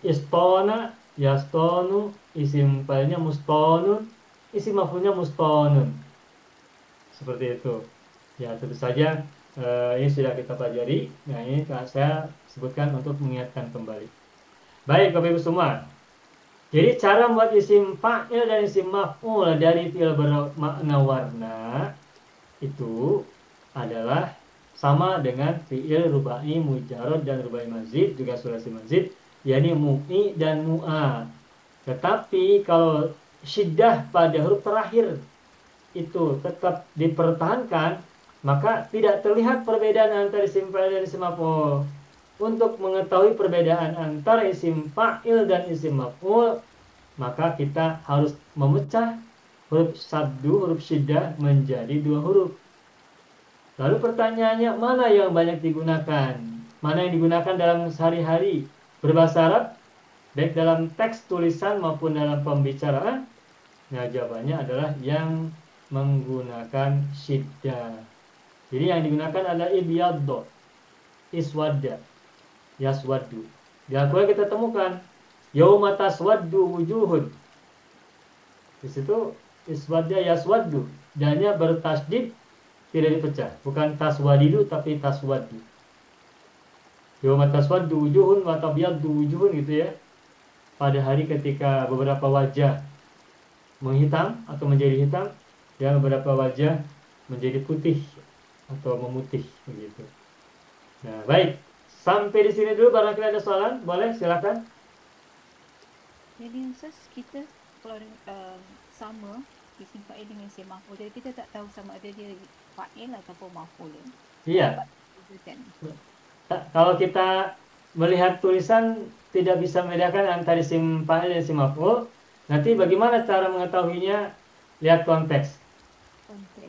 istona, yastonu, isim fa'ilnya mustonun, isim maf'ulnya mustonun. Seperti itu. Ya, tentu saja ini sudah kita pelajari. Nah, ini saya sebutkan untuk mengingatkan kembali. Baik, Bapak Ibu semua. Jadi cara membuat isim fa'il dan isim maf'ul dari fi'il bermakna warna itu adalah sama dengan fi'il rubai mujarrad dan rubai mazid, juga sulasi mazid, yakni mu'i dan mu'a. Tetapi kalau syiddah pada huruf terakhir itu tetap dipertahankan, maka tidak terlihat perbedaan antara isim fa'il dan isim maf'ul. Untuk mengetahui perbedaan antara isim fa'il dan isim maf'ul, maka kita harus memecah huruf sabdu, huruf syiddah menjadi 2 huruf. Lalu pertanyaannya, mana yang banyak digunakan? Mana yang digunakan dalam sehari-hari berbahasa Arab, baik dalam teks tulisan maupun dalam pembicaraan? Nah, jawabannya adalah yang menggunakan syiddah. Jadi yang digunakan adalah ibyaddo, iswadda, yaswaddu. Di Al-Quran kita temukan yauma taswaddu wujuhun. Di situ iswadda yaswaddu, dannya bertasdid, tidak dipecah, bukan taswadidu tapi taswaddu. Yauma taswaddu wujuhun wa tabyaddu wujuhun gitu ya. Pada hari ketika beberapa wajah menghitam atau menjadi hitam dan beberapa wajah menjadi putih atau memutih begitu. Nah, baik. Sampai di sini dulu, barangkali ada soalan, boleh silakan. Jadi Ustaz, kita kalau sama isim fa'il dengan isim maf'ul, jadi kita tak tahu sama ada dia fa'il ataupun maf'ul. Iya. Kalau kita melihat tulisan tidak bisa membedakan antara isim fa'il dan isim maf'ul, nanti bagaimana cara mengetahuinya? Lihat konteks.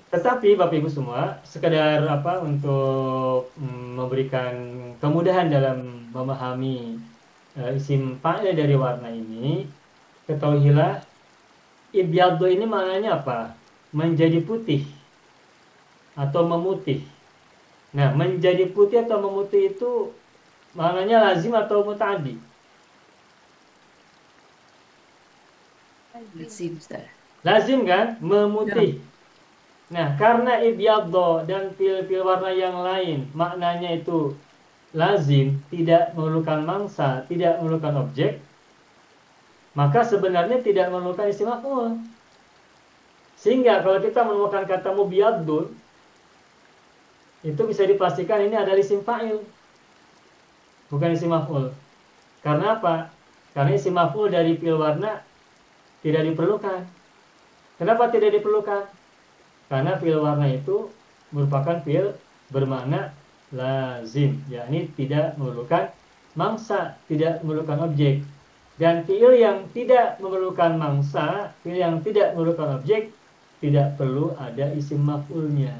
Tetapi Bapak Ibu semua, sekedar untuk memberikan kemudahan dalam memahami isim fa'il dari warna ini, ketahuilah ibyaddo ini maknanya apa? Menjadi putih atau memutih. Nah, menjadi putih atau memutih itu maknanya lazim atau muta'addi? Lazim, Ustaz. Lazim kan? Memutih. Nah, karena ibyaddo dan pil-pil warna yang lain maknanya itu lazim, tidak memerlukan mangsa, tidak memerlukan objek, maka sebenarnya tidak memerlukan isim maf'ul. Sehingga kalau kita menemukan kata mubiyaddun, itu bisa dipastikan ini adalah isim fa'il, bukan isim maf'ul. Karena apa? Karena isim maf'ul dari pil warna tidak diperlukan. Kenapa tidak diperlukan? Karena fi'il warna itu merupakan fi'il bermakna lazim, yakni tidak memerlukan mangsa, tidak memerlukan objek. Dan fi'il yang tidak memerlukan mangsa, fi'il yang tidak memerlukan objek, tidak perlu ada isim maf'ulnya.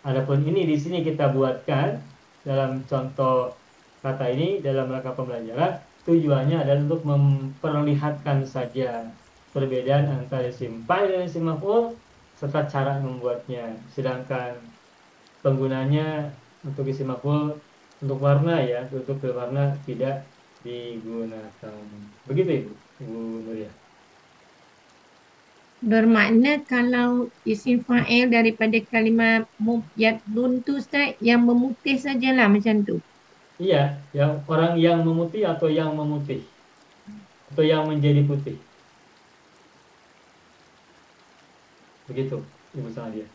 Adapun ini di sini kita buatkan dalam contoh kata ini dalam rangka pembelajaran, tujuannya adalah untuk memperlihatkan saja perbedaan antara isim fa'il dan isim maf'ul serta cara membuatnya. Sedangkan penggunanya untuk isim maf'ul untuk warna ya, untuk warna tidak digunakan. Begitu Ibu Nuria. Bermakna kalau isim fa'il daripada kalimah mubyadun tu Ustaz, yang memutih sajalah macam tu. Iya, yang orang yang memutih atau yang memutih atau yang menjadi putih. Begitu Ibu Sanadia.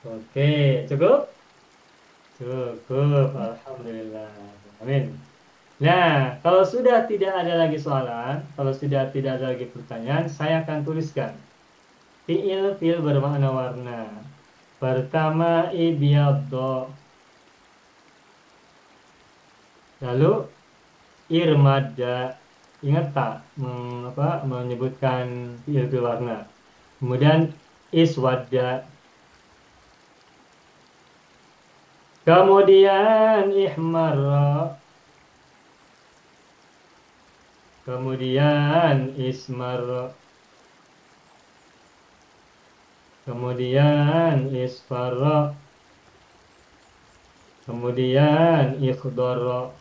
Oke, cukup? Cukup, alhamdulillah. Amin. Nah, kalau sudah tidak ada lagi soalan, kalau sudah tidak ada lagi pertanyaan, saya akan tuliskan fi'il bermakna warna. Pertama ibyaddo. Lalu irmada. Ingat tak menyebutkan fi'il warna. Kemudian iswadda. Kemudian ihmarra. Kemudian ismarra. Kemudian isfarra. Kemudian ikhdarra.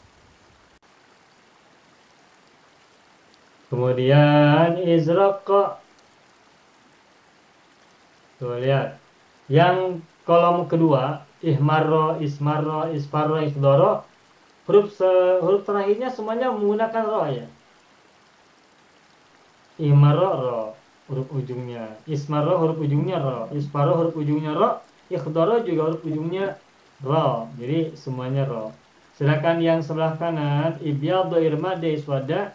Kemudian izraqa. Tuh lihat. Yang kolom kedua, ihmarra, ismarra, isfarra, ikhdara, huruf terakhirnya semuanya menggunakan ro ya. Ihmarra ro, huruf ujungnya. Ismarra huruf ujungnya ro. Isfarra huruf ujungnya ro. Ikhdara juga huruf ujungnya ro. Jadi semuanya ro. Sedangkan yang sebelah kanan, ibyaddu, irmada, iswada,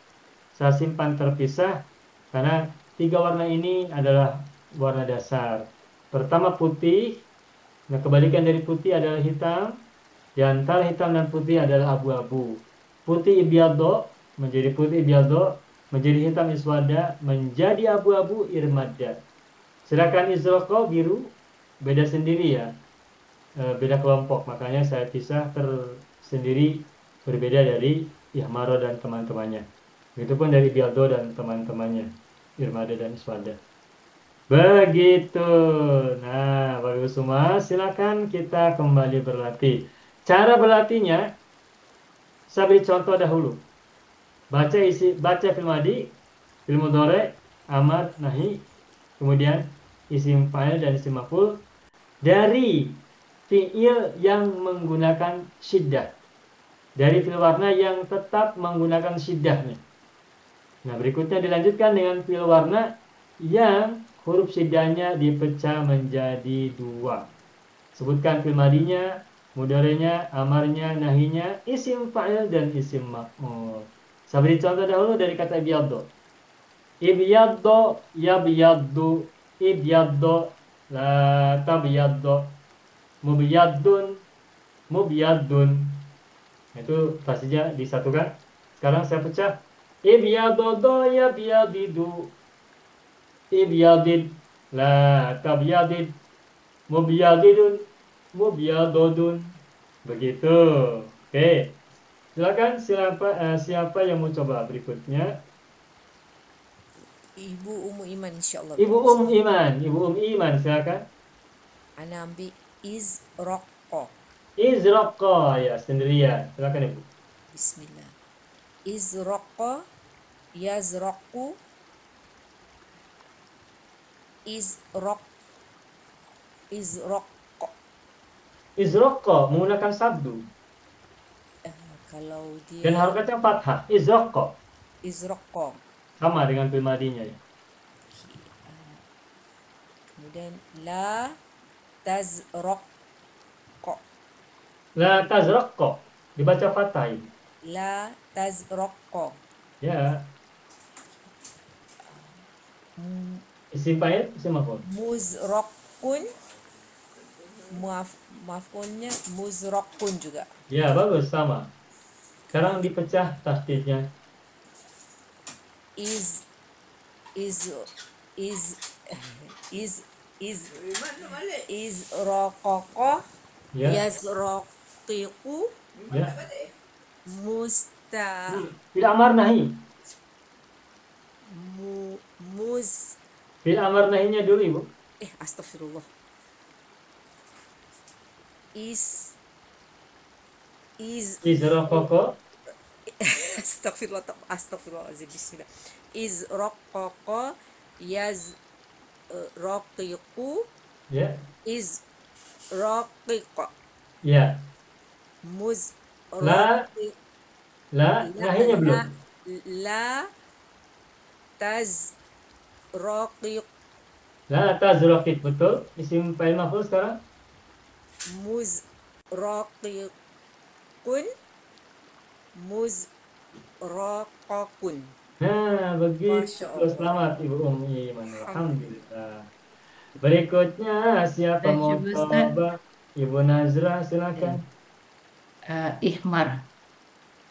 saya simpan terpisah karena tiga warna ini adalah warna dasar. Pertama putih, nah kebalikan dari putih adalah hitam. Di antara hitam dan putih adalah abu-abu. Putih ibyaddo menjadi putih ibyaddo, menjadi hitam iswada, menjadi abu-abu irmada. Sedangkan izraqa biru beda sendiri ya, beda kelompok. Makanya saya pisah tersendiri, berbeda dari ihmaro dan teman-temannya. Begitupun dari ibyaddo dan teman-temannya, irmada dan iswada. Begitu. Nah, Bapak Ibu semua, silakan kita kembali berlatih. Cara berlatihnya, saya beri contoh dahulu. Baca fi'il madhi, fi'il mudhari', amar, nahi, kemudian isim fa'il dan isim maf'ul dari fi'il yang menggunakan syiddah. Dari fi'il warna yang tetap menggunakan syiddahnya. Nah, berikutnya dilanjutkan dengan fi'il warna yang huruf syiddahnya dipecah menjadi dua. Sebutkan fi'il madhinya, mudhari'nya, amarnya, nahinya, isim fa'il dan isim maf'ul. Saya beri contoh dahulu dari kata ibyaddo. Ibyaddo, yabyaddu, ibyaddo, la tabyaddo, mubyaddun, mubyaddun. Itu pastinya disatukan. Sekarang saya pecah. Ibyaddo, yabyadidu, ibyadid, la tabyadid, mubyadidun, mubyadodun. Begitu. Oke. Silakan siapa yang mau coba berikutnya? Ibu Iman insyaallah. Ibu Iman silakan. Ana ambil izraqa. Izraqa ya, sendirian. Silakan Ibu. Bismillah. Izraqa yazraqu, izraq, izraq. Izraqqa menggunakan sabdu. Kalau dia Dan harokatnya fathah. Izraqqa. izraqqa. Sama dengan fi'il madinya ya. Kemudian la tazraqqa. La tazraqqa. Dibaca fathah ini. La tazraqqa. Ya. Isim fa'il, isim maf'ul. Muzraqun. Maf'ulnya muzraqun juga. Ya, bagus sama. Sekarang dipecah tasdidnya. Izraqaqa. Ya. Yazraqiqu. Ya. Fil amar nahi. Fil amar nahinya dulu, Ibu. Astagfirullah. Izraqaqa. Astagfirullahaladzim. Bismillah. Izraqaqa yazraqiqu. Ya. Izraqiqa. Ya. La La nahinya belum. La tazraqiq. La tazraqiq, betul. Isim fa'il maf'ul sekarang. Muzraqiqun. Muzraqaqun. Nah, begitu. Masya Allah. Selamat Ibu Iman. Alhamdulillah. Berikutnya siapa mau coba? Ibu Nazra silakan. Ihmar.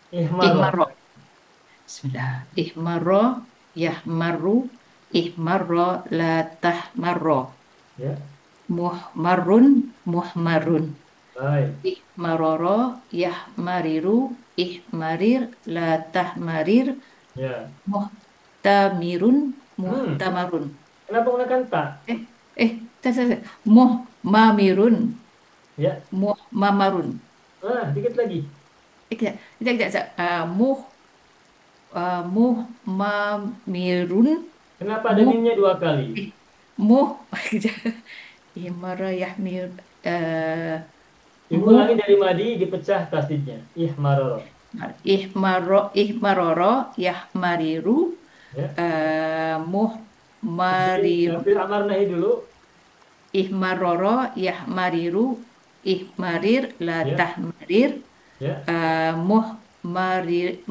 Ihmar. Bismillah. Ihmaro, yahmaru, ihmarro, la tahmarro. Ya. Muhmarun, muhmarun. Baik. Ihmaroro, yahmariru, ihmarir, la tahmarir. Ya. Muhtamirun, muhtamarun. Kenapa menggunakan ta? Muhmamirun, Ya. muhmamarun. Dikit lagi. Muhmamirun. Kenapa ada mimnya dua kali? Ihmara yahmir. Ibu ulangi dari madi dipecah tasdidnya. Ihmaroro. Ihmaroro yahmariru. Ya. Muhmariru. Fil amar nahi dulu. Ihmaroro yahmariru, ihmarir, la Ya. tahmarir. Ya.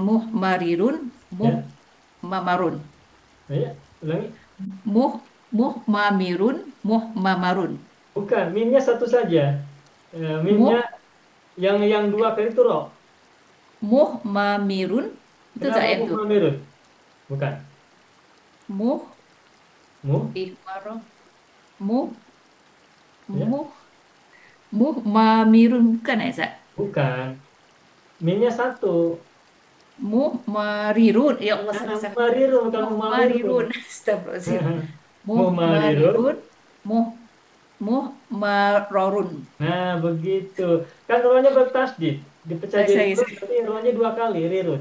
Muhmarirun, muhmamarun. Ya. Ulangi. Muhmamirun, muhmamarun. Bukan, mimnya satu saja. Mimnya yang dua kali itu ro. Muhmamirun. Itu Kenapa saya itu. muhmamirun? Bukan. Ihmaro. Ya. Muhmamirun bukan ya, Sa? Bukan. Mimnya satu. Muhmarirun. Ya Allah, Muhmarirun, bukan muhmamirun. Astagfirullahaladzim. Muhmarirun. Muhmarorun. Nah, begitu. Kan rohnya bertasdid. Dipecah jadi dua, tapi rohnya dua kali, rirun.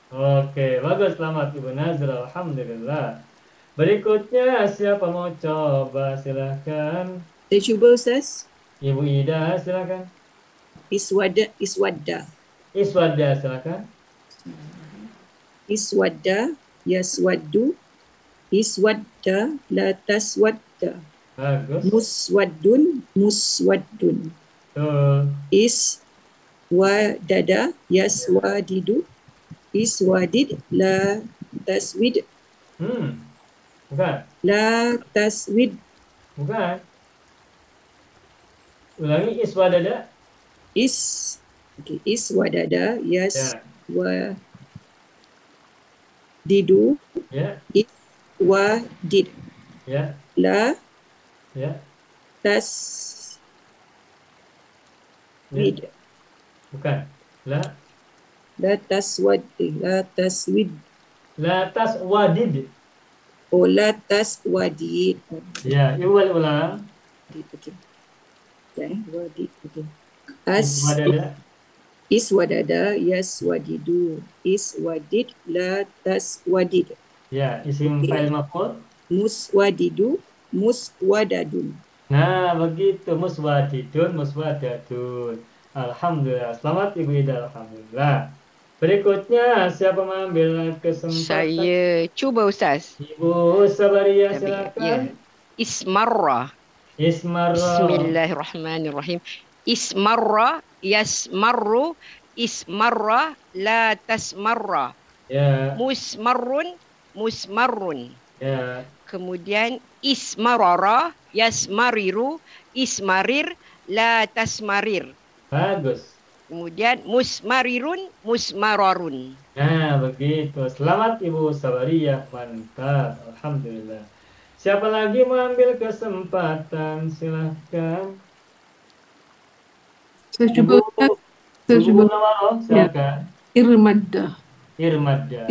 Oke, bagus. Selamat Ibu Nazra. Alhamdulillah. Berikutnya siapa mau coba? Silahkan. Saya cuba, Ustaz. Ibu Ida, silakan. Iswadda. Iswadda, silakan. Iswadda, yaswaddu. Iswadda, la taswadda. Bagus. Muswaddun, muswaddun. Iswadada, yaswadidu. Iswadid, la taswid. Bukan. La taswid. Bukan. Ulangi iswadada. Iswadada, yaswadidu. Ya. Iswadid. Ya. La Ya. taswid. Bukan. La taswid. La taswid. La taswadid. Oh, la taswadid. Ya, Ibu balik ulang. Wadid. Okay. Iswadada. Iswadada yaswadidu. Iswadid la taswadid. Ya, isim Oke. fa'il maf'ul. Muswadidu muswadadun. Nah, begitu. Muswadidun, muswadatun. Alhamdulillah. Selamat Ibu Ida. Alhamdulillah. Berikutnya, siapa mengambil kesempatan? Saya cuba Ustaz. Ibu Sabaria, Ya. silakan. Ismarra. Ismarra. Bismillahirrahmanirrahim. Ismarra yasmarru ismarra la tasmarra. Ya. Musmarrun musmarrun. Ya. Kemudian ismarara yasmariru ismarir la tasmarir. Bagus. Kemudian musmarirun musmararun. Nah, begitu. Selamat Ibu Sabaria. Mantap. Alhamdulillah. Siapa lagi mengambil kesempatan? Silahkan. Saya cuba Ustaz. Saya Ibu cuba. Munawwaroh, silakan. Irmadda. Irmadda.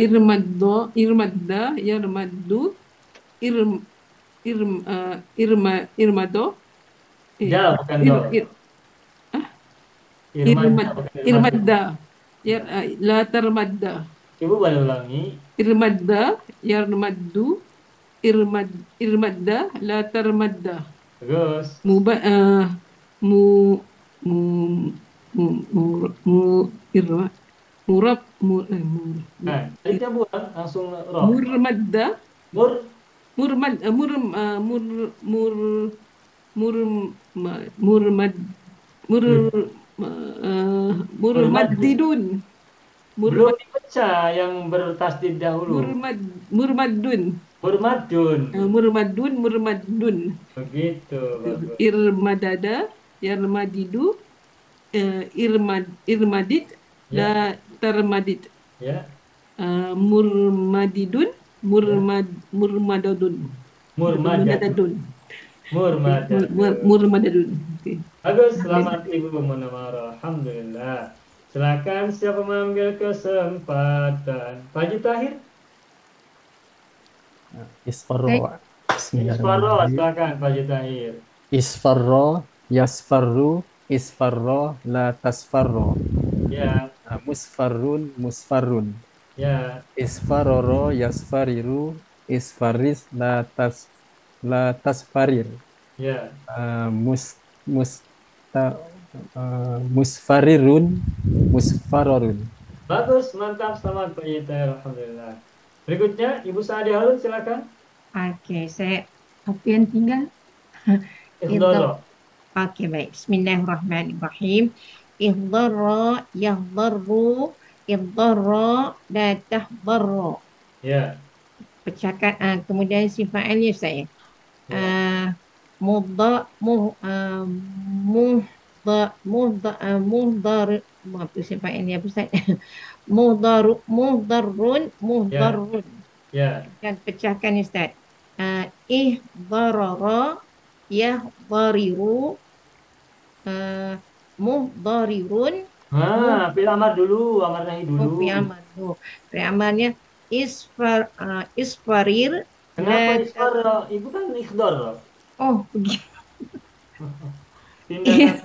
Irmadda, yarmaddu, irmado. Ja, bukan do. Irmadda, bukan irmadda. Irmadda. La tarmadda. Ibu boleh ulangi. Irmadda, yarmaddu, irmadda, la tarmadda. Bagus. Nah, kita buang langsung roh. Murmadda. Murmaddidun. Belum dipecah yang bertasdid dahulu. Murmaddun. Murmaddun. Begitu. Bagus. Irmadada, yarmadidu, irmadid, la tarmadid. Ya. Murmadidun, murmadadun. Okay. Bagus, selamat Ibu Munawwaroh. Alhamdulillah. Silakan siapa mengambil kesempatan? Pak Haji Tahir. Isfarro. Isfarro, silakan Pak Haji Tahir. Isfarro, yasfarru, isfarro, la tasfarro. Ya. Musfarrun, musfarrun. Ya. Isfaroro, yasfariru, isfaris, la tasfarir. Ya. Musfarirun, musfarorun. Bagus, mantap, selamat Pak Haji Tahir. Alhamdulillah. Berikutnya Ibu Saadi Harun, silakan. Okey, saya apa yang tinggal? Ihdara. Okey, baik. Bismillahirrahmanirrahim. Ihdara, yahdaru, ihdara, la tahdaru. Ya. Pecahkan, kemudian sifat alif saya. Muhdar, apa sifat ini apa Ustaz? Muhdarun. Ya. Dan pecahkan Ustaz. Ihdarara, yahdariru, muhdarirun. Fi'il amar dulu, amar nahi dulu. Fi'il amar dulu. Fi'il amarnya isfarir. Kenapa isfar? Ibu kan ikhdar. Oh, begitu. Pindah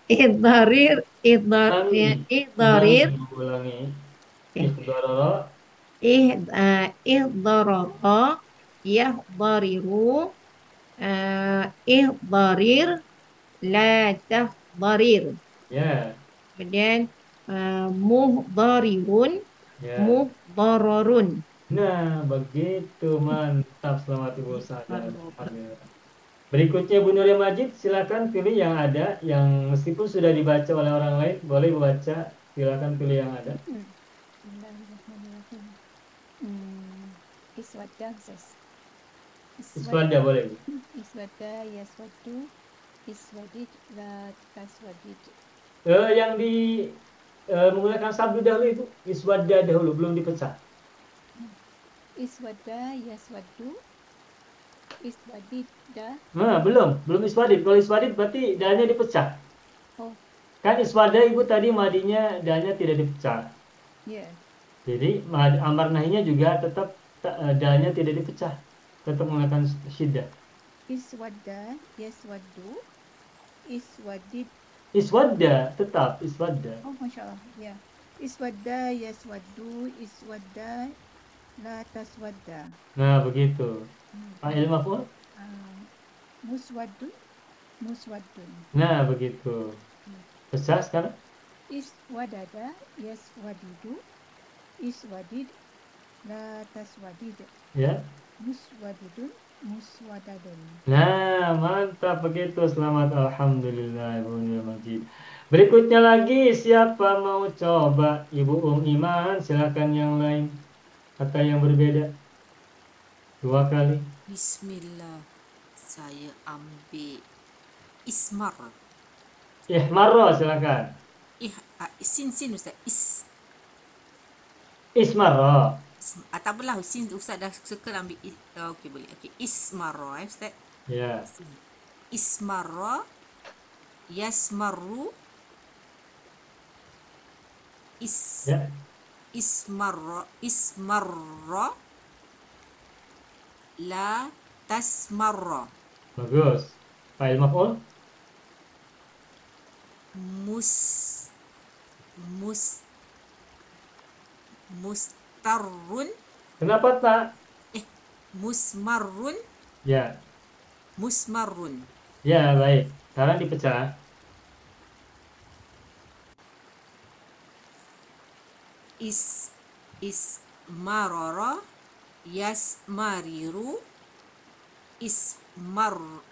Idharir. Ulangi. Ihdara. Ihdarara, yahdariru, ihdarir, la tahdarir. Ya. Kemudian muhdarirun, Ya. muhdararun. Nah, begitu, mantap. Selamat Ibu Saada. Berikutnya Bu Nuria Majid, silakan pilih yang ada, yang meskipun sudah dibaca oleh orang lain, boleh baca, silakan pilih yang ada. Iswadda, Ustaz. Iswadda boleh. Iswadda, yaswaddu, iswadid, la taswadid. Yang menggunakan sabdu dahulu itu iswadda dahulu, belum dipecah. Iswadda, yaswaddu, iswadid, da. Nah, belum iswadid. Kalau iswadid berarti dalnya dipecah. Oh. Kan iswadda Ibu tadi madinya dalnya tidak dipecah. Ya. Jadi amar nahinya juga tetap dalnya tidak dipecah, tetap menggunakan syiddah. Iswadda, yaswaddu, iswadid, Iswadda, tetap iswadda. Oh, Masya Allah. Ya. Iswadda yaswaddu, iswadda la taswadda. Nah, begitu. Fa'il maf'ul? Muswaddun, muswaddun. Nah, begitu. Bisa sekarang? Iswadada yaswadidu, iswadid la taswadid. Ya. Muswadidun, muswadadun. Nah, mantap begitu. Selamat, alhamdulillah, Ibu Majid. Berikutnya lagi, siapa mau coba? Ibu Iman, silakan yang lain atau yang berbeda. 2 kali. Bismillah. Saya ambil ismar. Ihmarra, silakan. Sin Ustaz. Ismarra. Tak apalah, sin Ustaz dah suka ambil. Okey, boleh. Okey, ismarra Ustaz. Ya. Ismarra yasmarru Ya. Ismarra la tasmarra. Bagus. Fa'il maf'ul? Mustarrun. Kenapa tak? Musmarrun. Ya. Musmarrun. Ya, baik. Sekarang dipecah. Ismarara yasmariru ismarar.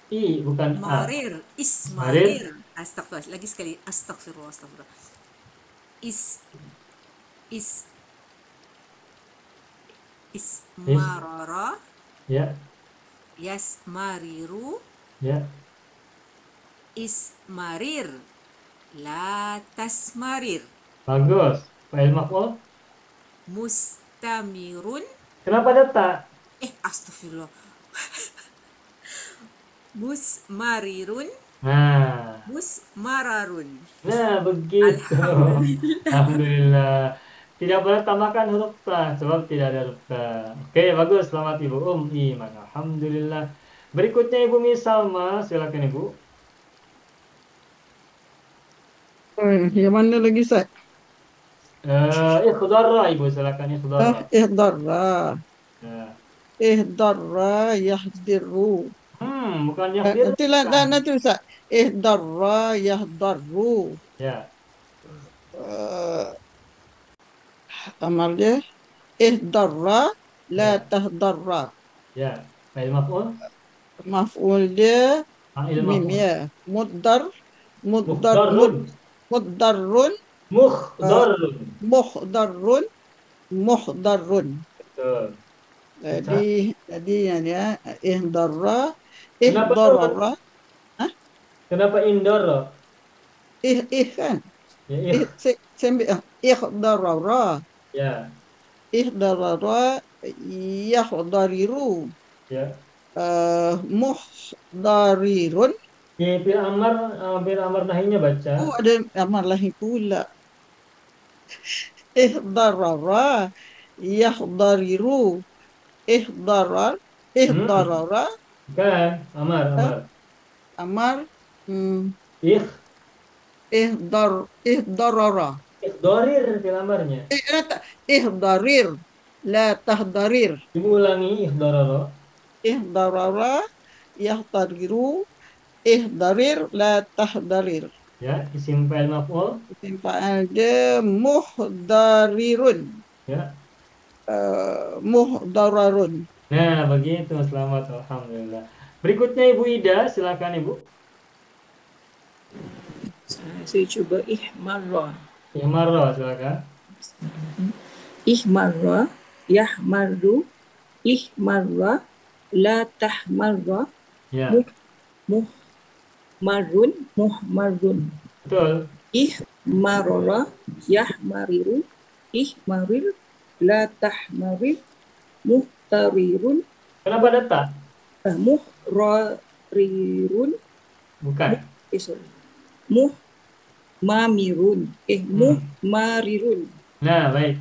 I bukan Marir. A. Ismarir. Astagfirullah. Lagi sekali. Astagfirullah. Ismarara. Ya. Yasmariru. Ya. Ismarir. La tasmarir. Bagus. Fa'il maf'ul? Mustamirun. Kenapa letak? Astagfirullah. Musmarirun. Nah. Musmararun. Nah, begitu. Alhamdulillah. Tidak boleh tambahkan huruf ta, sebab tidak ada huruf ta. Oke, bagus. Selamat Ibu Iman. Alhamdulillah. Berikutnya Ibu Misalma, silakan Ibu. Yang mana lagi, Ustaz? Ikhdarra, Ibu, silakan ikhdarra. Ihdarra. Ya. Ihdarra yahdiru. Bukan yahdiru. Nanti Ustaz. Ihdarra yahdarru. Ya. Amal dia. Ihdarra la tahdarra. Ya. Fa'il maf'ul? Maf'ul dia Fa'il mim maf'ul. ya. Muddarrun. Muhdarrun. Betul. Jadi ya ihdarra Kenapa Kenapa indoro? Kan. Ya, Ihdarra. Ya. Ihdarra yahdariru. Ya. Muhdarirun. Fi'il amar nahinya baca. Oh, ada amar lahi pula. Ihdarra yahdariru. Ihdarara. Bukan, amar. Ihdarara. Ihdarir fi'il amarnya. Ihdarir. La tahdarir. Ibu ulangi ihdarara. Ihdarara yahdariru. Ihdarir la tahdarir. Ya, isim fa'il maf'ul. Isim fa'il dia muhdarirun. Ya. Muhdararun. Nah, begitu. Selamat, alhamdulillah. Berikutnya Ibu Ida, silakan Ibu. Saya cuba ihmarra. Ihmarra, silakan. Ihmarra yahmarru ihmarra la tahmarra. Ya. Muhmarrun. Betul. Ihmarra yahmariru ihmarir la tahmarir muhtarirun. Kenapa letak? Muhrarirun. Bukan. Sorry. Muhmarirun. Muhmarirun. Nah, baik.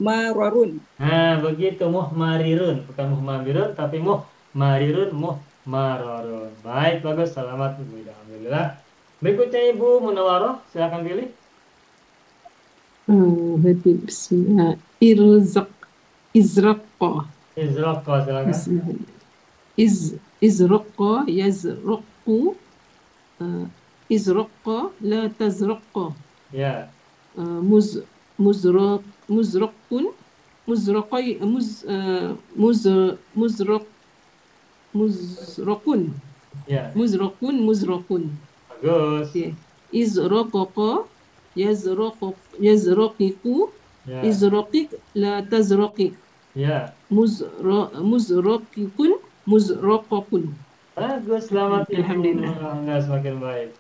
muhmararun. Nah, begitu muhmarirun, bukan muhmarirun tapi muhmarirun, muhmararun. Baik, bagus. Selamat Ibu. Alhamdulillah. Berikutnya Ibu Munawwaroh, silakan pilih. Berarti bismillah. Izraqa. Izraqa, silakan. Bismillah. Izraqa yazraqu. Izraqa la tazraqa. Ya. Muzraqun. Muzraqai muzraqun. Ya. Muzraqun. Bagus. Okay. Izraqaqa yazraqiku. Ya. Izraqiq la tazraqiq. Ya. Muzraqikun muzraqakun. Bagus, selamat Ibu. Alhamdulillah. Alhamdulillah, semakin baik.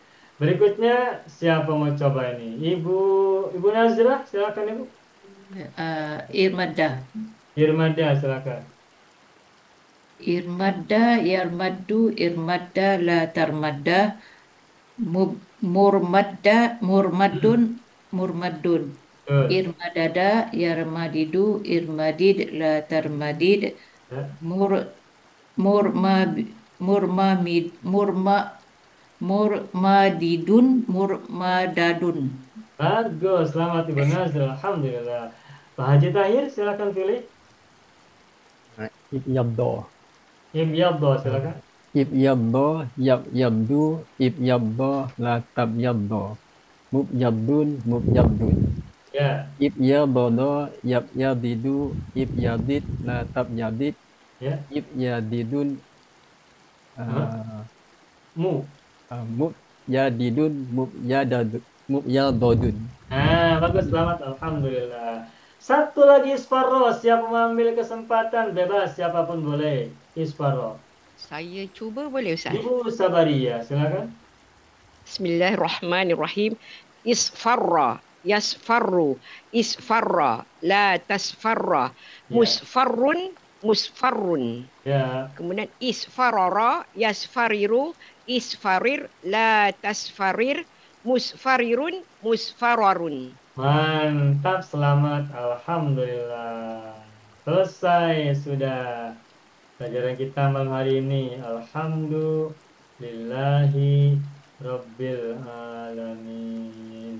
Berikutnya siapa mau coba ini? Ibu Nazrah, silakan Ibu. Irmada. Irmada, silakan. Irmada, yarmadu, irmada, la tarmada, murmadda, murmadun, murmadun. Irmadada, yarmadidu, irmadid, la tarmadid, murmadidun, murmadadun. Bagus, selamat Ibu Nazrah. Alhamdulillah. Pak Haji Tahir, silakan pilih. Ibyaddo. Ibyaddo, silakan. Ibyaddo, yabdu, ibyaddo, la tabyaddo. Mubyadun, mubyadun. Ya. Ibyadodo, yabyadidu, ibyadid, la tabyadid. Ya. Ibyadidun, mubyadidun, mubyadodun. Nah, bagus, selamat. Alhamdulillah. Satu lagi Isfaro, siapa mengambil kesempatan, bebas, siapapun boleh. Isfaro. Saya cuba boleh Ustaz? Ibu Sabaria, silakan. Bismillahirrahmanirrahim. Isfarra, yasfarru, isfarra, la tasfarra, musfarrun, musfarrun. Ya. Kemudian isfarara, yasfariru, isfarir, la tasfarir, musfarirun, musfararun. Mantap, selamat. Alhamdulillah. Selesai sudah pelajaran kita malam hari ini. Alhamdulillahi Rabbil Alamin.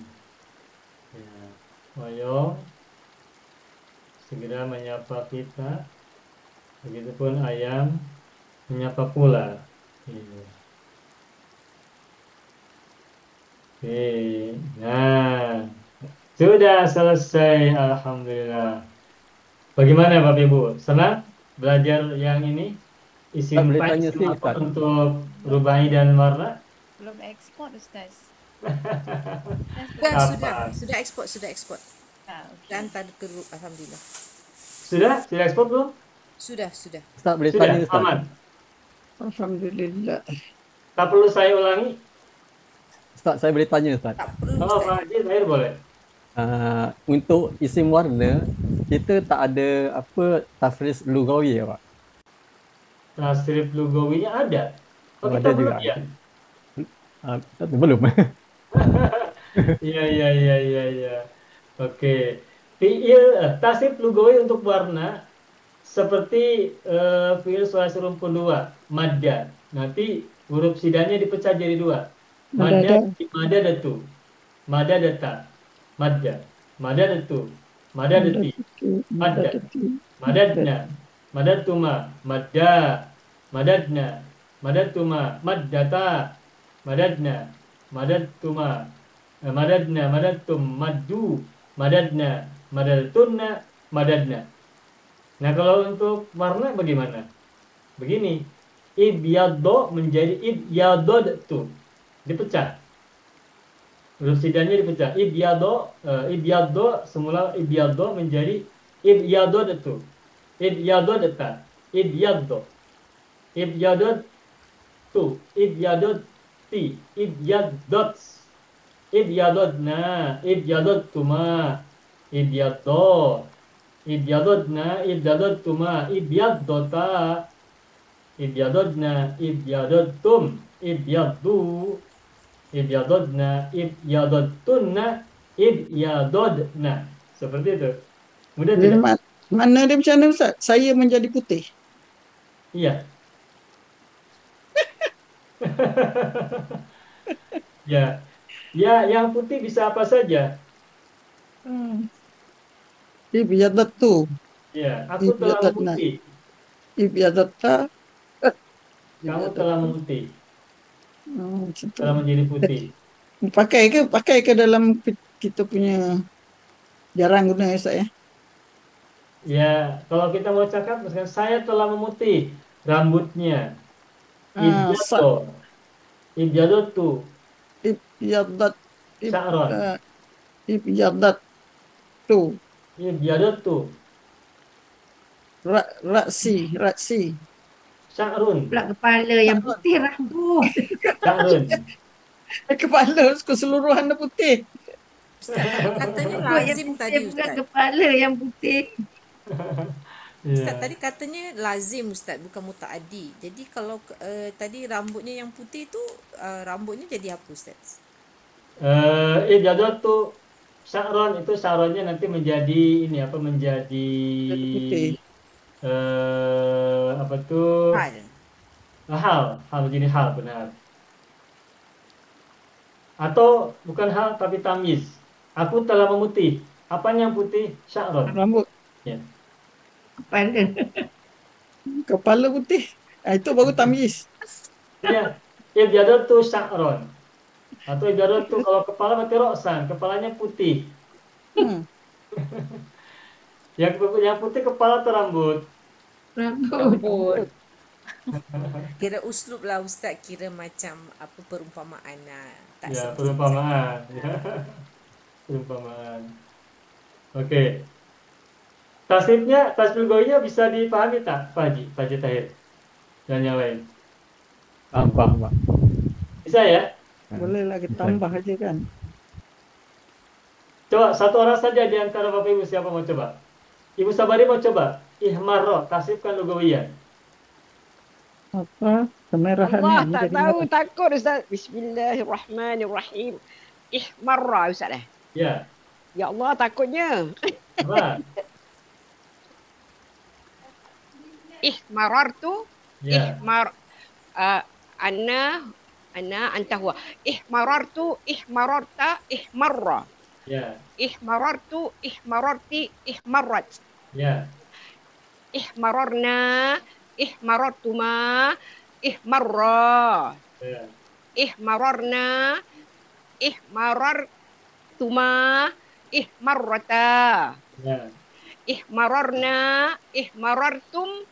Ya. Ayo segera menyapa kita. Begitupun ayam menyapa pula. Iya. Oke. Nah, sudah selesai. Alhamdulillah. Bagaimana Bapak Ibu? Senang belajar yang ini? Isim fa'il untuk rubai dan warna? Belum ekspor Ustaz. Sudah ekspor. Ah, okay. Dan tadi ke grup, alhamdulillah. Sudah ekspor belum? Sudah. Ustaz boleh Sudah, tanya Ustaz? aman. Alhamdulillah. Tak perlu saya ulangi? Ustaz, saya boleh tanya Ustaz? Tak perlu. Oh, Pak Haji, saya boleh. Untuk isim warna, kita tak ada apa tafriz lugawi ya Pak? Tasrif lugawinya ada. Oh, Oh, kita ada belum juga. ya? Belum. Iya. Oke. Fiil tasrif lugawi untuk warna seperti fiil sulasi rumpun 2, madda. Nanti huruf sidanya dipecah jadi 2. Madda, madadatu. Madadata. Madda. Madadatu. Madadati. Madda. Madadna. Madatuma. Madda. Madadna. Madatuma. Maddata. Madadna. Madatuma. Madadna. Madatum. Maddu. Madadna. Madaltunna. Madadna. Nah, kalau untuk warna bagaimana? Begini. Ibyaddo menjadi ibyadodtu. Dipecah. Huruf sidanya dipecah. Ibyaddo semula ibyaddo menjadi ibyadodtu. Ibyadodta. Ibyaddo. Ibyadodtu. Ibyadodti. Ibyadots. Ibyadodna. Ibyadottuma. Ibyaddo. Ibyadodna. Ibyadottuma. Ibyaddota. Ibyadodna. Ibyadottum. Ibyaddu. Ibyadodna. Ibyadottunna. Ibyadodna. Seperti itu. Mudah Jadi tidak? mana dia macam mana Ustaz? Saya menjadi putih. Iya. Ya. Ya, yang putih bisa apa saja. Ibyadattu. Ya, aku telah Ibyadatna. memutih. Ibyadatta. Kamu telah memutih. Macam tu. Telah menjadi putih. Pakai ke dalam kita punya jarang guna Ustaz ya? Ya, kalau kita mau cakap, misalkan saya telah memutih rambutnya. Sa Ibyato. Ibyadotu. ibyadat Sya'ron. ibyadattu. Ibyadotu. Raksi. Sya'run. Pula kepala yang putih rambut. Sya'run. Kepala keseluruhan putih. Katanya Rambut yang lazim putih tadi pula Ustaz. kepala yang putih. Ustaz Ya. tadi katanya lazim Ustaz, bukan mutaaddi. Jadi kalau tadi rambutnya yang putih tu rambutnya jadi apa Ustaz? Ibyadotu. Sya'ron itu sya'ronnya nanti menjadi ini apa menjadi Putih. apa tuh? Hal. Hal menjadi hal benar. Atau bukan hal tapi tamyiz. Aku telah memutih. Apanya yang putih? Sya'ron. Rambut. Ya. Kepala. Kepala putih. Itu baru tamyiz. Ya. Ibyadotu sya'ron. Atau ibyadotu kalau kepala mati roksan, kepalanya putih. Yang putih kepala atau rambut? Rambut. Kira uslub lah Ustaz, kira macam apa perumpamaan lah. Tak Ya, semestinya. perumpamaan. Ya. Perumpamaan. Oke. Tasrifnya, tasrif lugawinya bisa dipahami tak, Pak Haji Tahir? Dan yang lain. Paham, Pak. Bisa ya? Boleh lagi tambah aja kan. Coba satu orang saja di antara Bapak Ibu siapa mau coba? Ibu Sabari mau coba? Ihmarro, tasrifkan lugawiyah. Apa? Kemerahan Allah ni tak jadi tahu, merah. takut Ustaz. Bismillahirrahmanirrahim. Ihmarra Ustaz dah. Ya. Ya Allah takutnya. Apa? Ihmarartu. Ya. Ana anta huwa. Ihmarartu, ihmararta, ihmarra. Ya. Ihmarartu, ihmararti, ihmarrat. Ya. Ihmararna, ihmarartuma, ihmarra. Ya. Ihmararna, ihmarartuma, ihmarrata. Ya. Ihmararna, ihmarartum,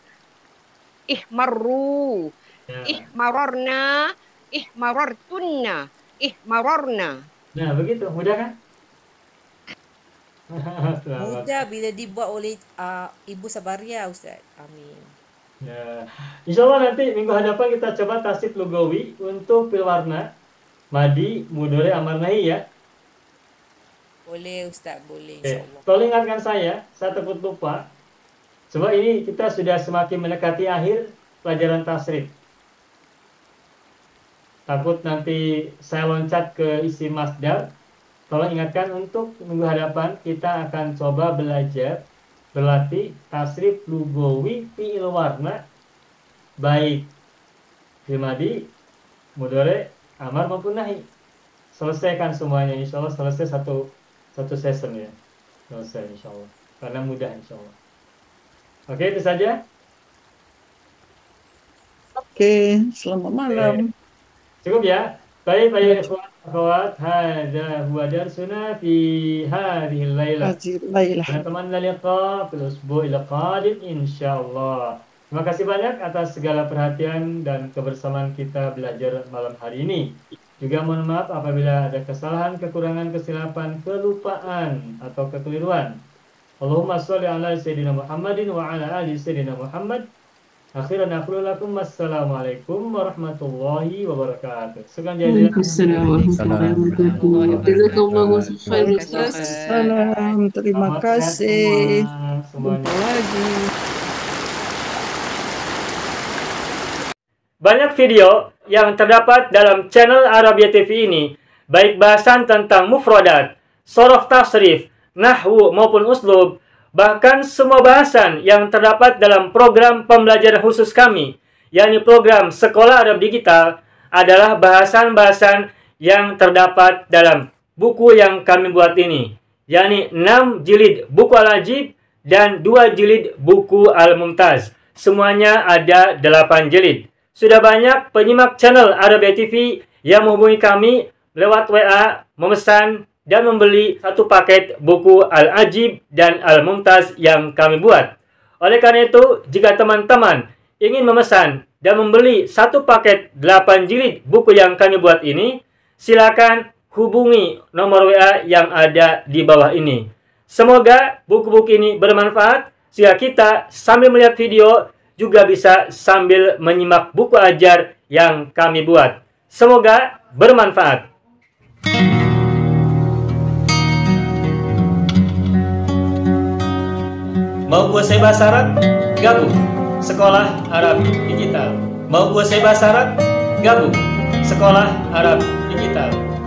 ihmarru. Ya. Ihmararna, ihmarartunna, ihmararna. Nah, begitu. Mudah kan? Selamat. Mudah bila dibuat oleh Ibu Sabaria Ustaz. Amin. Ya. Insya Allah nanti minggu hadapan kita coba tasrif lugawi untuk fil warna, madi, mudhari, amar nahi ya. Boleh Ustaz, boleh Oke. insyaAllah. Tolong ingatkan saya takut lupa. Sebab ini kita sudah semakin mendekati akhir pelajaran tasrif. Takut nanti saya loncat ke isi masdar. Tolong ingatkan untuk minggu hadapan kita akan coba belajar berlatih tasrif lugawi fi'il warna baik fil madi, mudhari, amar maupun nahi. Selesaikan semuanya insya Allah, selesai satu session ya. Selesai insya Allah. Karena mudah insya Allah. Oke, itu saja. Oke, selamat malam. Cukup ya. Baik, ikhwan akhwat, hadza huwa darsuna fi hadhihi al-lailah. Natamanna liqa fil usbu'il qadim insyaallah. Terima kasih banyak atas segala perhatian dan kebersamaan kita belajar malam hari ini. Juga mohon maaf apabila ada kesalahan, kekurangan, kesilapan, kelupaan atau kekeliruan. Allahumma sholli ala sayyidina Muhammadin wa ala ali sayyidina Muhammad. Akhiran aqulu lakum wassalamualaikum warahmatullahi wabarakatuh. Sekian jazakallahu Waalaikumsalam warahmatullahi wabarakatuh. Jazakallahu khairan Ustaz. Salam, terima kasih. semuanya. Jumpa lagi. Banyak video yang terdapat dalam channel Arabia TV ini, baik bahasan tentang mufradat, sorof tasrif, nahwu maupun uslub, bahkan semua bahasan yang terdapat dalam program pembelajaran khusus kami, yakni program Sekolah Arab Digital, adalah bahasan-bahasan yang terdapat dalam buku yang kami buat ini, yakni 6 jilid buku Al-Ajib dan 2 jilid buku Al-Mumtaz. Semuanya ada 8 jilid. Sudah banyak penyimak channel Arabia TV yang menghubungi kami lewat WA, memesan dan membeli satu paket buku Al-Ajib dan Al-Mumtaz yang kami buat. Oleh karena itu, jika teman-teman ingin memesan dan membeli satu paket 8 jilid buku yang kami buat ini, silakan hubungi nomor WA yang ada di bawah ini. Semoga buku-buku ini bermanfaat sehingga kita sambil melihat video juga bisa sambil menyimak buku ajar yang kami buat. Semoga bermanfaat. Mau kuasai bahasa Arab? Gabung Sekolah Arab Digital. Mau kuasai bahasa Arab? Gabung Sekolah Arab Digital.